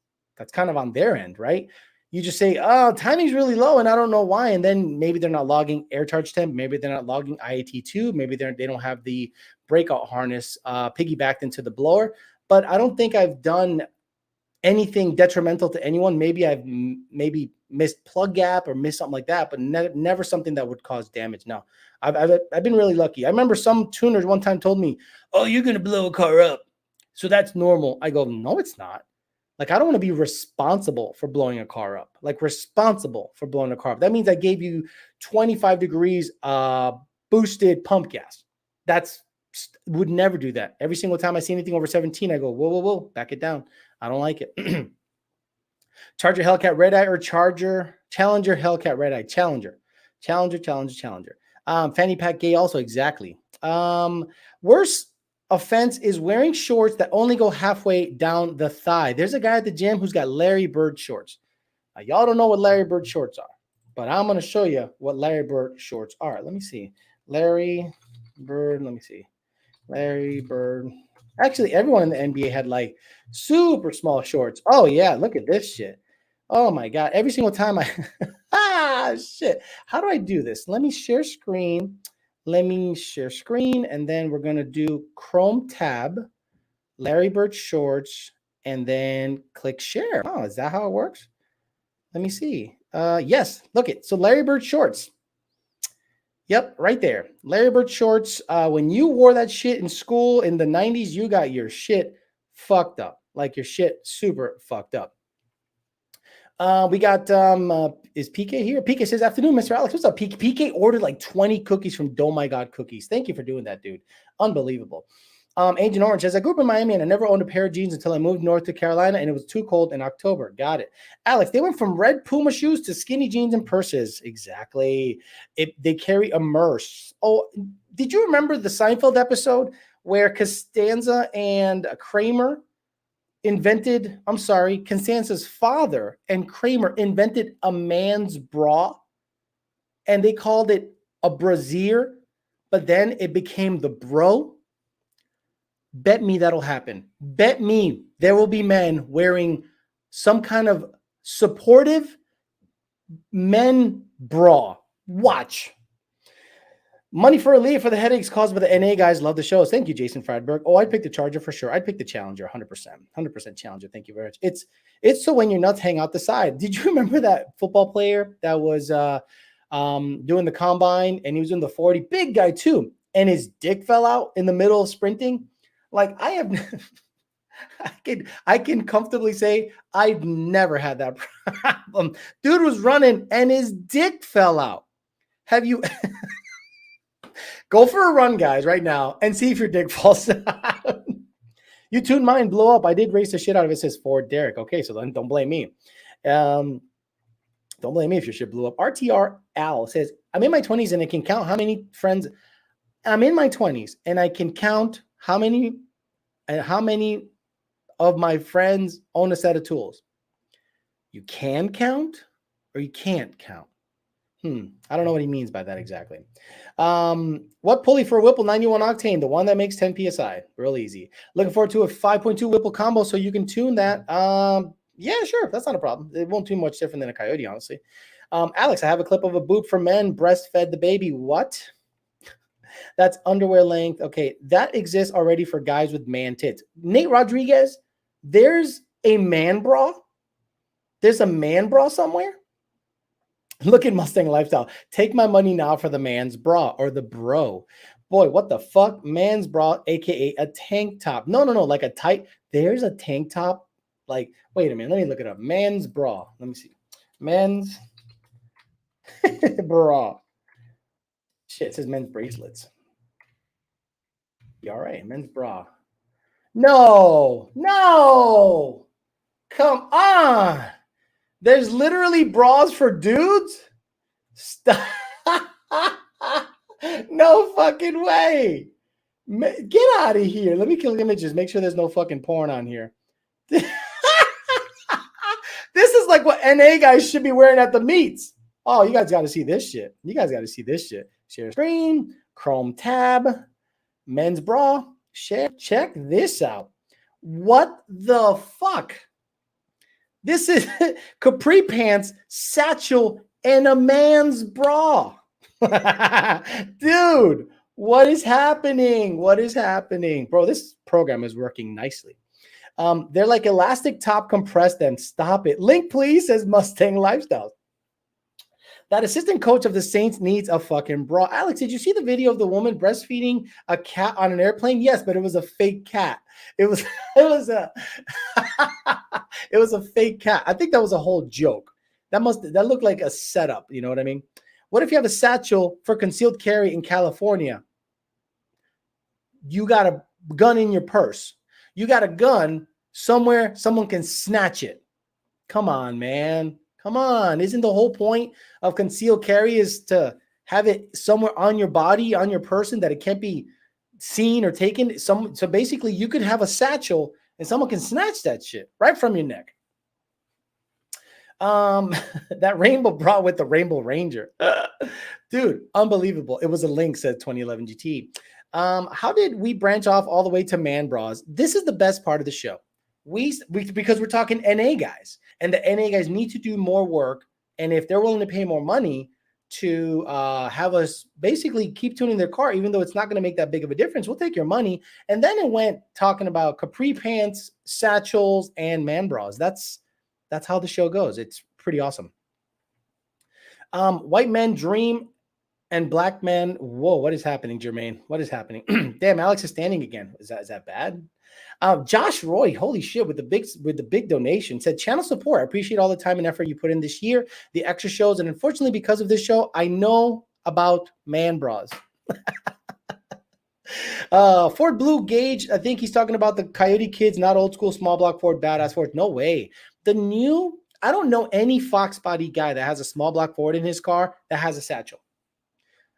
kind of on their end, right? You just say, oh, timing's really low and I don't know why. And then maybe they're not logging air charge temp. Maybe they're not logging IAT2. Maybe they don't have the breakout harness piggybacked into the blower. But I don't think I've done anything detrimental to anyone. Maybe I've missed plug gap or missed something like that, but never something that would cause damage. No, I've been really lucky. I remember some tuners one time told me, oh, you're going to blow a car up, so that's normal. I go, no, it's not. Like, I don't want to be responsible for blowing a car up. Like, responsible for blowing a car up. That means I gave you 25 degrees boosted pump gas. Would never do that. Every single time I see anything over 17, I go, whoa, back it down. I don't like it. Charger Hellcat Red Eye or Challenger Hellcat Red Eye? Challenger. Fanny pack gay also, exactly. Worst offense is wearing shorts that only go halfway down the thigh. There's a guy at the gym who's got Larry Bird shorts. Now, y'all don't know what Larry Bird shorts are, but I'm going to show you what Larry Bird shorts are. Let me see. Larry Bird. Actually, everyone in the NBA had like super small shorts. Oh, yeah. Look at this shit. Oh, my God. Every single time shit. How do I do this? Let me share screen. And then we're going to do Chrome tab, Larry Bird shorts, and then click share. Oh, is that how it works? Let me see. Yes, look it. So Larry Bird shorts. Yep, right there. Larry Bird shorts. When you wore that shit in school in the 90s, you got your shit fucked up. Like your shit super fucked up. We got, is PK here? PK says, afternoon, Mr. Alex. What's up, PK? PK ordered like 20 cookies from Oh My God Cookies. Thank you for doing that, dude. Unbelievable. Agent Orange says, I grew up in Miami and I never owned a pair of jeans until I moved north to Carolina and it was too cold in October. Got it. Alex, they went from red Puma shoes to skinny jeans and purses. Exactly. They carry a merce. Oh, did you remember the Seinfeld episode where Costanza and Kramer Costanza's father and Kramer invented a man's bra and they called it a brassiere, but then it became the bro? Bet me that'll happen. Bet me there will be men wearing some kind of supportive men bra. Watch. Money for a lead for the headaches caused by the NA guys. Love the shows. Thank you, Jason Friedberg. Oh, I'd pick the Charger for sure. I'd pick the Challenger 100%. 100% Challenger. Thank you very much. It's so when your nuts hang out the side. Did you remember that football player that was doing the combine and he was in the 40? Big guy too. And his dick fell out in the middle of sprinting. Like I can comfortably say I've never had that problem. Dude was running and his dick fell out. Have you go for a run, guys, right now and see if your dick falls out? You tuned mine blow up. I did race the shit out of it, says Ford Derek. Okay, so then don't blame me. Don't blame me if your shit blew up. RTR Al says, I'm in my 20s and I can count how many friends. I'm in my 20s and I can count how many of my friends own a set of tools. You can count or you can't count. I don't know what he means by that exactly. What pulley for a Whipple 91 octane? The one that makes 10 PSI. Real easy. Looking forward to a 5.2 Whipple combo so you can tune that. Yeah, sure. That's not a problem. It won't too much different than a Coyote, honestly. Alex, I have a clip of a boot for men. Breastfed the baby. What? That's underwear length. Okay, that exists already for guys with man tits. Nate Rodriguez, there's a man bra. There's a man bra somewhere. Look at Mustang Lifestyle. Take my money now for the man's bra or the bro. Boy, what the fuck? Man's bra, aka a tank top. No. Like a tight. There's a tank top. Like, wait a minute. Let me look it up. Man's bra. Let me see. Men's bra. Shit, it says men's bracelets. You all right? Men's bra. No. Come on. There's literally bras for dudes? Stop. No fucking way. Get out of here. Let me kill images. Make sure there's no fucking porn on here. This is like what NA guys should be wearing at the meets. Oh, you guys got to see this shit. Share screen, Chrome tab, men's bra. Share. Check this out. What the fuck? This is capri pants, satchel, and a man's bra. Dude, what is happening? Bro, this program is working nicely. They're like elastic top compressed and stop it. Link, please, says Mustang Lifestyle. That assistant coach of the Saints needs a fucking bra. Alex, did you see the video of the woman breastfeeding a cat on an airplane? Yes, but it was a fake cat. It was a fake cat. I think that was a whole joke. That looked like a setup. You know what I mean? What if you have a satchel for concealed carry in California? You got a gun in your purse. You got a gun somewhere someone can snatch it. Come on, man. Come on. Isn't the whole point of concealed carry is to have it somewhere on your body, on your person, that it can't be seen or taken? So basically you could have a satchel and someone can snatch that shit right from your neck. That rainbow bra with the Rainbow Ranger. Dude, unbelievable. It was a link, said 2011 GT. How did we branch off all the way to man bras? This is the best part of the show. Because we're talking NA guys, and the NA guys need to do more work. And if they're willing to pay more money to have us basically keep tuning their car, even though it's not going to make that big of a difference, we'll take your money. And then it went talking about capri pants, satchels, and man bras. That's how the show goes. It's pretty awesome. White men dream and black men. Whoa, what is happening, Jermaine? What is happening? Damn, Alex is standing again. Is that bad? Josh Roy, holy shit, with the big donation, said channel support. I appreciate all the time and effort you put in this year, the extra shows, and unfortunately, because of this show, I know about man bras. Ford Blue Gauge, I think he's talking about the Coyote Kids, not old school small block Ford, badass Ford. No way. The new, I don't know any Fox body guy that has a small block Ford in his car that has a satchel.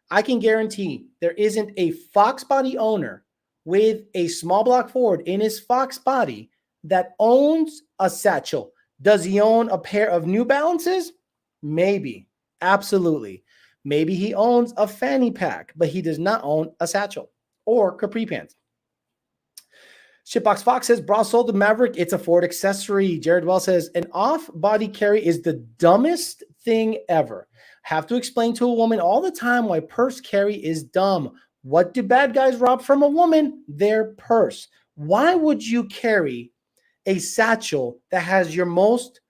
I can guarantee there isn't a Fox body owner with a small block Ford in his Fox body that owns a satchel. Does he own a pair of New Balances? Maybe. Absolutely. Maybe he owns a fanny pack, but he does not own a satchel or capri pants. Shitbox Fox says, bra sold the Maverick. It's a Ford accessory. Jared Well says, an off-body carry is the dumbest thing ever. Have to explain to a woman all the time why purse carry is dumb. What do bad guys rob from a woman? Their purse. Why would you carry a satchel that has your most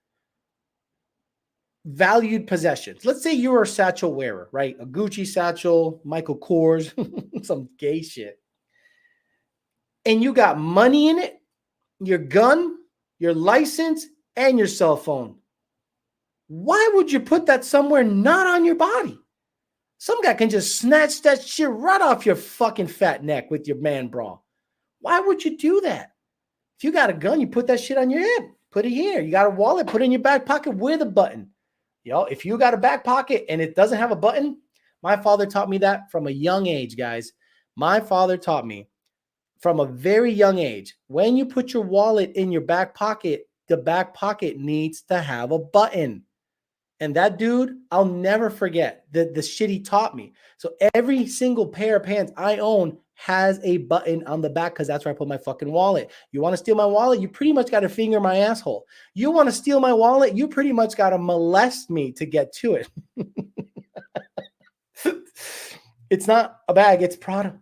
valued possessions? Let's say you're a satchel wearer, right? A Gucci satchel, Michael Kors, some gay shit. And you got money in it, your gun, your license, and your cell phone. Why would you put that somewhere not on your body? Some guy can just snatch that shit right off your fucking fat neck with your man bra. Why would you do that? If you got a gun, you put that shit on your hip. Put it here. You got a wallet, put it in your back pocket with a button. Yo, if you got a back pocket and it doesn't have a button, my father taught me that from a young age, guys. My father taught me from a very young age, when you put your wallet in your back pocket, the back pocket needs to have a button. And that dude, I'll never forget the shit he taught me. So every single pair of pants I own has a button on the back because that's where I put my fucking wallet. You want to steal my wallet? You pretty much got to finger my asshole. You want to steal my wallet? You pretty much got to molest me to get to it. It's not a bag, it's product.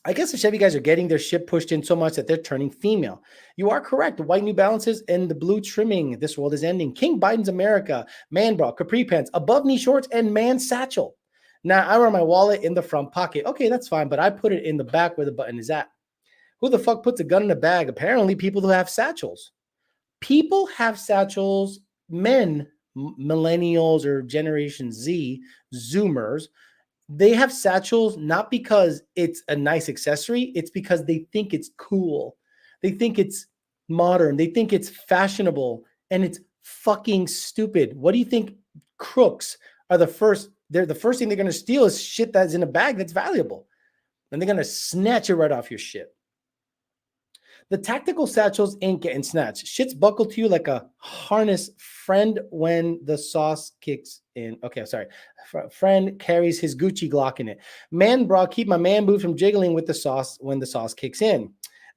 I guess the Chevy guys are getting their shit pushed in so much that they're turning female. You are correct. The white New Balances and the blue trimming. This world is ending. King Biden's America. Man bra, capri pants, above knee shorts, and man satchel. Now, I wear my wallet in the front pocket. Okay, that's fine, but I put it in the back where the button is at. Who the fuck puts a gun in a bag? Apparently, people who have satchels. People have satchels. Men, millennials or Generation Z, Zoomers, they have satchels not because it's a nice accessory. It's because they think it's cool. They think it's modern. They think it's fashionable, and it's fucking stupid. What do you think crooks are the first? They're the first thing they're going to steal is shit that's in a bag that's valuable. And they're going to snatch it right off your shit. The tactical satchels ain't getting snatched. Shit's buckled to you like a harness, friend, when the sauce kicks in. Okay, sorry. Friend carries his Gucci Glock in it. Man bra, keep my man boots from jiggling with the sauce when the sauce kicks in.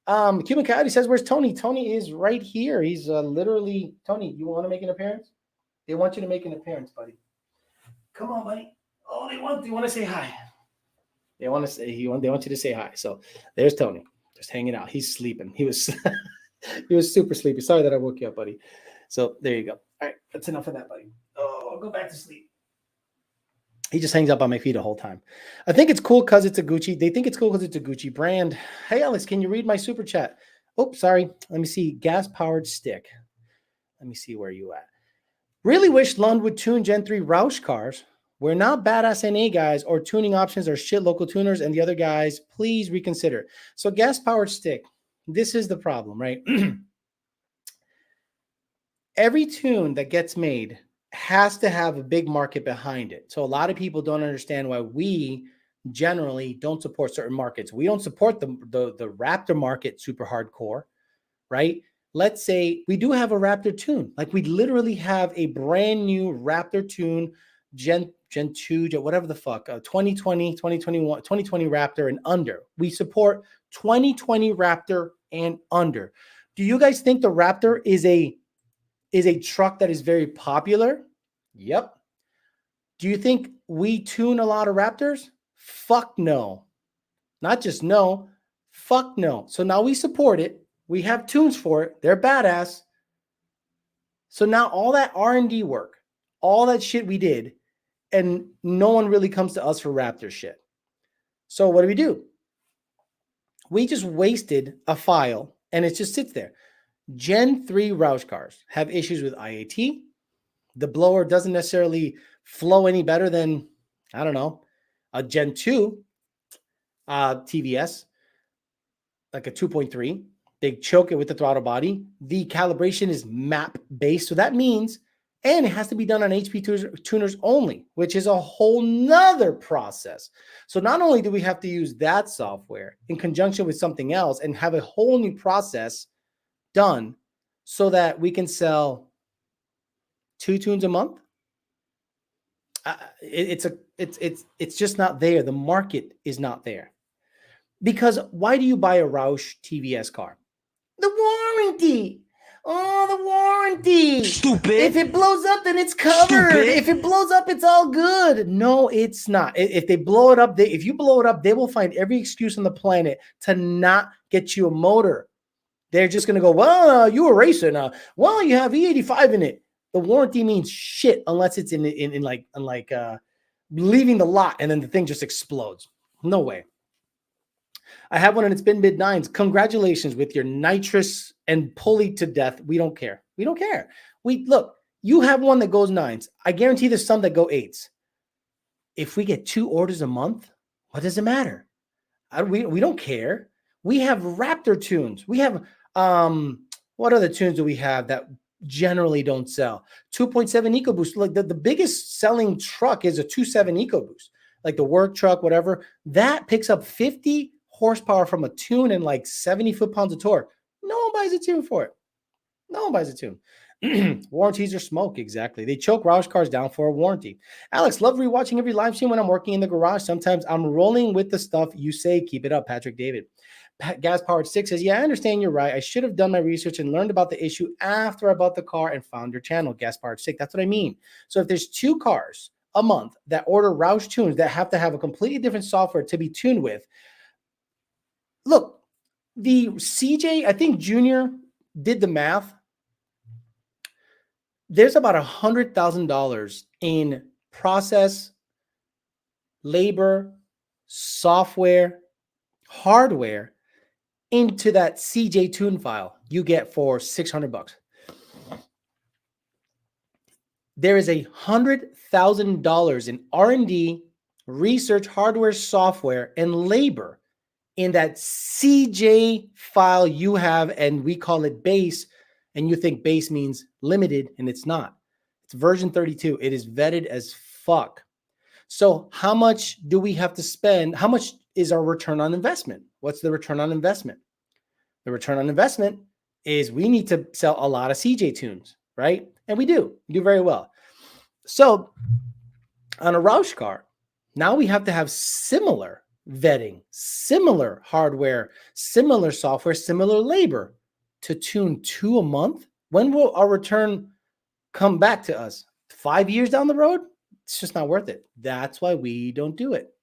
Cuban Coyote says, where's Tony? Tony is right here. He's literally, Tony, you want to make an appearance? They want you to make an appearance, buddy. Come on, buddy. Oh, they want to say hi. They want you to say hi. So there's Tony. Just hanging out. He's sleeping. He was he was super sleepy. Sorry that I woke you up, buddy. So there you go. All right, that's enough of that, buddy. Oh, I'll go back to sleep. He just hangs up on my feet the whole time. I think it's cool because it's a Gucci. They think it's cool because it's a Gucci brand. Hey, Alex, can you read my super chat? Oh, sorry. Let me see. Gas-powered stick. Let me see where you at. Really wish Lund would tune Gen 3 Roush cars. We're not badass NA guys or tuning options or shit local tuners and the other guys. Please reconsider. So gas-powered stick. This is the problem, right? Every tune that gets made has to have a big market behind it. So a lot of people don't understand why we generally don't support certain markets. We don't support the Raptor market super hardcore, right? Let's say we do have a Raptor tune. Like we literally have a brand new Raptor tune, Gen 2, whatever the fuck, 2020, 2021, 2020 Raptor and under. We support 2020 Raptor and under. Do you guys think the Raptor is a truck that is very popular? Yep. Do you think we tune a lot of Raptors? Fuck no. Not just no, fuck no. So now we support it. We have tunes for it. They're badass. So now all that R&D work, all that shit we did, and no one really comes to us for Raptor shit. So what do? We just wasted a file and it just sits there. Gen 3 Roush cars have issues with IAT. The blower doesn't necessarily flow any better than, I don't know, a Gen 2. TVS, like a 2.3. They choke it with the throttle body. The calibration is map based. So that means, and it has to be done on HP tuners only, which is a whole nother process. So not only do we have to use that software in conjunction with something else and have a whole new process done so that we can sell 2 tunes a month. It's just not there. The market is not there. Because why do you buy a Roush TVS car? The warranty. Oh, the warranty. Stupid. If it blows up, then it's covered. Stupid. If it blows up, it's all good. No, it's not. If they blow it up, if you blow it up, they will find every excuse on the planet to not get you a motor. They're just going to go, well, you were racing. Well, you have E85 in it. The warranty means shit unless it's in leaving the lot and then the thing just explodes. No way. I have one and it's been mid-9s. Congratulations with your nitrous and pulley to death. We don't care. We don't care. Look, you have one that goes 9s. I guarantee there's some that go 8s. If we get 2 orders a month, what does it matter? We don't care. We have Raptor tunes. We have, what other tunes do we have that generally don't sell? 2.7 EcoBoost. Like the biggest selling truck is a 2.7 EcoBoost. Like the work truck, whatever. That picks up 50 horsepower from a tune and like 70 foot-pounds of torque. No one buys a tune for it. No one buys a tune. Warranties are smoke. Exactly. They choke Roush cars down for a warranty. Alex, love rewatching every live stream when I'm working in the garage. Sometimes I'm rolling with the stuff you say. Keep it up, Patrick David. Gas Powered 6 says, yeah, I understand you're right. I should have done my research and learned about the issue after I bought the car and found your channel, Gas Powered 6. That's what I mean. So if there's 2 cars a month that order Roush tunes that have to have a completely different software to be tuned with, look, the CJ, I think Junior did the math. There's about $100,000 in process, labor, software, hardware into that CJ tune file you get for $600. There is $100,000 in R&D, research, hardware, software, and labor in that CJ file you have, and we call it base, and you think base means limited, and it's not. It's version 32. It is vetted as fuck. So how much do we have to spend? How much is our return on investment? What's the return on investment? The return on investment is we need to sell a lot of CJ tunes, right? And we do very well. So on a Roush car, now we have to have similar vetting, similar hardware, similar software, similar labor to tune 2 a month. When will our return come back to us? 5 years down the road? It's just not worth it. That's why we don't do it.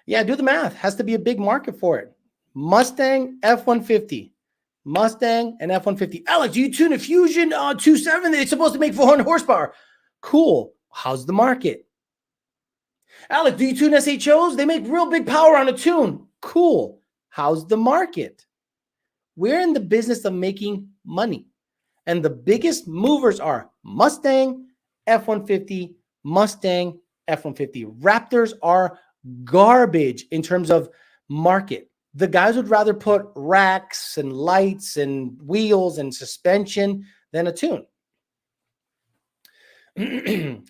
Yeah, do the math. Has to be a big market for it. Mustang F-150. Mustang and F-150. Alex, do you tune a Fusion 2.7? It's supposed to make 400 horsepower. Cool. How's the market? Alex, do you tune SHOs? They make real big power on a tune. Cool. How's the market? We're in the business of making money. And the biggest movers are Mustang, F-150, Mustang, F-150. Raptors are garbage in terms of market. The guys would rather put racks and lights and wheels and suspension than a tune.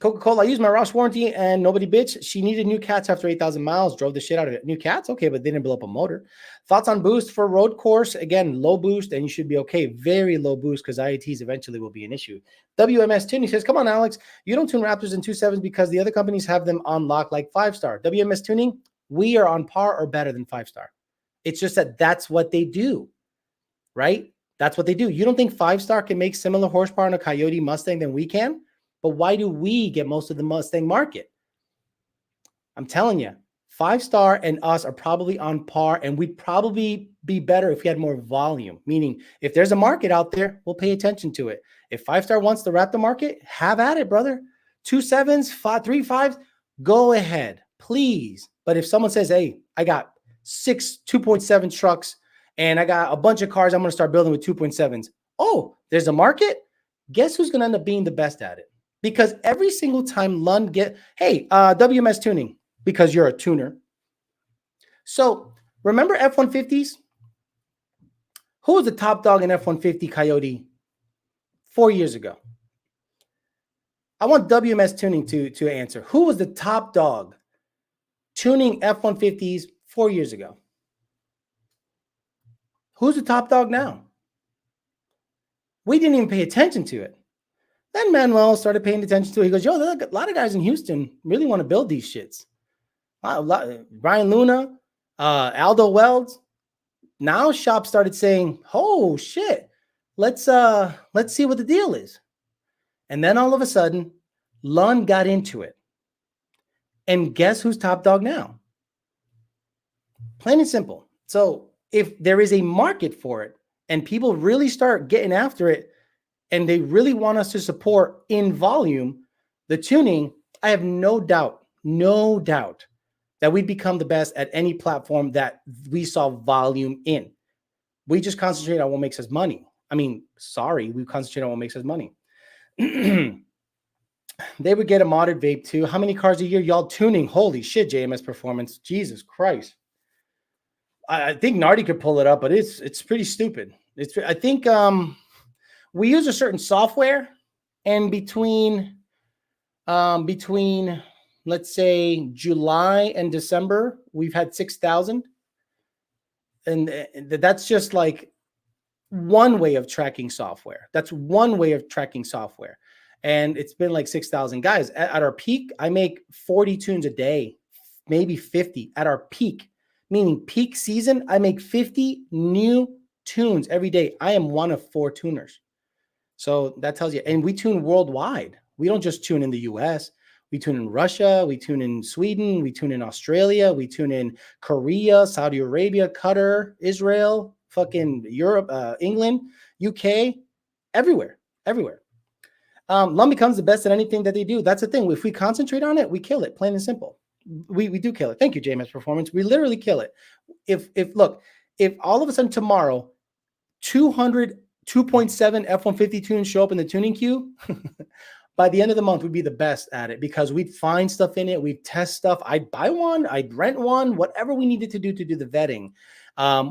Coca-Cola, I used my Roush warranty and nobody bitched. She needed new cats after 8,000 miles, drove the shit out of it. New cats? Okay, but they didn't blow up a motor. Thoughts on boost for road course? Again, low boost and you should be okay. Very low boost because IATs eventually will be an issue. WMS Tuning says, come on, Alex. You don't tune Raptors and 2.7s because the other companies have them on lock like 5-star. WMS Tuning, we are on par or better than 5-star. It's just that that's what they do, right? That's what they do. You don't think 5-star can make similar horsepower on a Coyote Mustang than we can? But why do we get most of the Mustang market? I'm telling you, 5-star and us are probably on par, and we'd probably be better if we had more volume. Meaning, if there's a market out there, we'll pay attention to it. If 5-star wants to wrap the market, have at it, brother. 2.7s, 3.5s, go ahead, please. But if someone says, hey, I got 6 2.7 trucks, and I got a bunch of cars I'm going to start building with 2.7s. Oh, there's a market? Guess who's going to end up being the best at it? Because every single time Lund WMS Tuning, because you're a tuner, So remember F-150s? Who was the top dog in F-150 Coyote 4 years ago? I want WMS Tuning to answer. Who was the top dog tuning F-150s 4 years ago? Who's the top dog now? We didn't even pay attention to it. Then Manuel started paying attention to it. He goes, yo, a lot of guys in Houston really want to build these shits. Brian Luna, Aldo Welds. Now Shop started saying, oh shit, let's see what the deal is. And then all of a sudden, Lund got into it. And guess who's top dog now? Plain and simple. So if there is a market for it and people really start getting after it and they really want us to support in volume the tuning, I have no doubt that we'd become the best at any platform that we saw volume in. We just concentrate on what makes us money. I mean, sorry, we concentrate on what makes us money. They would get a modded vape too. How many cars a year y'all tuning? Holy shit, JMS Performance. Jesus Christ. I think Nardi could pull it up, but it's pretty stupid. I think we use a certain software, and between let's say July and December, we've had 6,000. And that's just like one way of tracking software. That's one way of tracking software. And it's been like 6,000 guys. At our peak, I make 40 tunes a day, maybe 50 at our peak, meaning peak season. I make 50 new tunes every day. I am one of 4 tuners. So that tells you, and we tune worldwide. We don't just tune in the US. We tune in Russia. We tune in Sweden. We tune in Australia. We tune in Korea, Saudi Arabia, Qatar, Israel, fucking Europe, England, UK, everywhere. Lund becomes the best at anything that they do. That's the thing. If we concentrate on it, we kill it, plain and simple. We do kill it. Thank you, JMS Performance. We literally kill it. If all of a sudden tomorrow, 2.7 F-150 tunes show up in the tuning queue, by the end of the month, we'd be the best at it because we'd find stuff in it. We'd test stuff. I'd buy one. I'd rent one. Whatever we needed to do the vetting,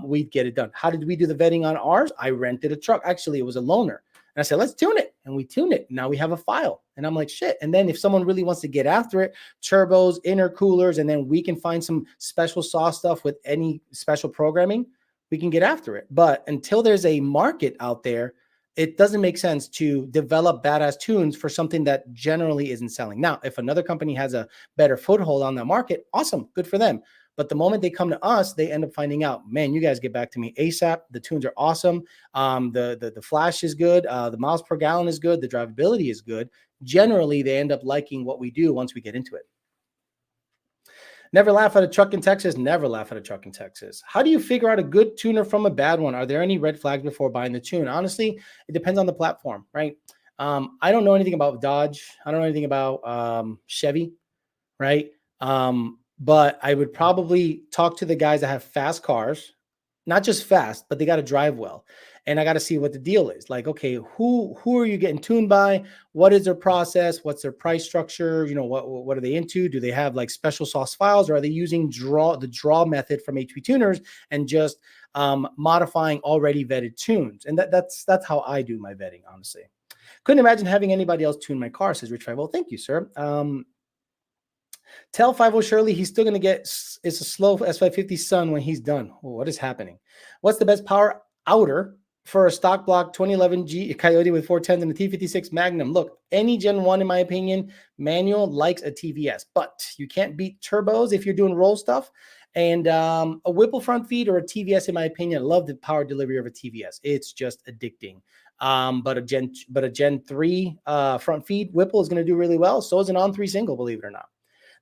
we'd get it done. How did we do the vetting on ours? I rented a truck. Actually, it was a loaner. And I said, let's tune it. And we tune it. Now we have a file. And I'm like, shit. And then if someone really wants to get after it, turbos, intercoolers, and then we can find some special sauce stuff with any special programming, we can get after it. But until there's a market out there, it doesn't make sense to develop badass tunes for something that generally isn't selling. Now, if another company has a better foothold on that market, awesome, good for them. But the moment they come to us, they end up finding out, man, you guys get back to me ASAP. The tunes are awesome. The flash is good. The miles per gallon is good. The drivability is good. Generally, they end up liking what we do once we get into it. Never laugh at a truck in Texas. Never laugh at a truck in Texas. How do you figure out a good tuner from a bad one? Are there any red flags before buying the tune? Honestly, it depends on the platform, right? I don't know anything about Dodge. I don't know anything about Chevy, right? But I would probably talk to the guys that have fast cars, not just fast, but they got to drive well. And I got to see what the deal is. Like, okay, who are you getting tuned by? What is their process? What's their price structure? You know, what are they into? Do they have like special sauce files, or are they using the draw method from HP Tuners and just modifying already vetted tunes? And that's how I do my vetting, honestly. Couldn't imagine having anybody else tune my car, says Rich 50. Thank you, sir. Tell 50 Shirley he's still going to get it's a slow S550 Sun when he's done. Oh, what is happening? What's the best power outer for a stock block 2011 Coyote with 410s and a T56 Magnum? Look, any Gen 1, in my opinion, manual likes a TVS, but you can't beat turbos if you're doing roll stuff. And a Whipple front feed or a TVS, in my opinion, I love the power delivery of a TVS. It's just addicting. But a Gen 3 front feed Whipple is going to do really well. So is an On 3 single, believe it or not.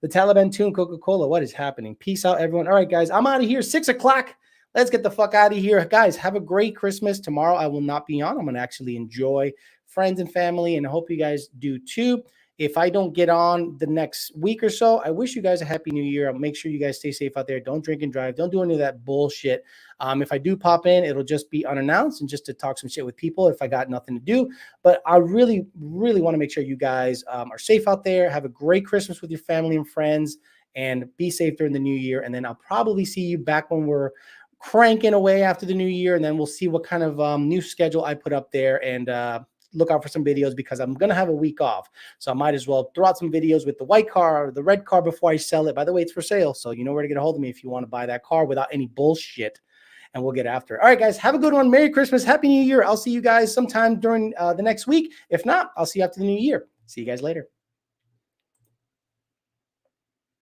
The Taliban tune Coca-Cola. What is happening? Peace out, everyone. All right, guys, I'm out of here. 6 o'clock. Let's get the fuck out of here. Guys, have a great Christmas. Tomorrow I will not be on. I'm going to actually enjoy friends and family, and I hope you guys do too. If I don't get on the next week or so, I wish you guys a happy new year. I'll make sure you guys stay safe out there. Don't drink and drive. Don't do any of that bullshit. If I do pop in, it'll just be unannounced and just to talk some shit with people if I got nothing to do. But I really, really want to make sure you guys are safe out there. Have a great Christmas with your family and friends. and be safe during the new year. And then I'll probably see you back when we're cranking away after the new year. And then we'll see what kind of new schedule I put up there, and look out for some videos because I'm going to have a week off. So I might as well throw out some videos with the white car or the red car before I sell it. By the way, it's for sale. So you know where to get a hold of me if you want to buy that car without any bullshit, and we'll get after it. All right, guys, have a good one. Merry Christmas. Happy New Year. I'll see you guys sometime during the next week. If not, I'll see you after the new year. See you guys later.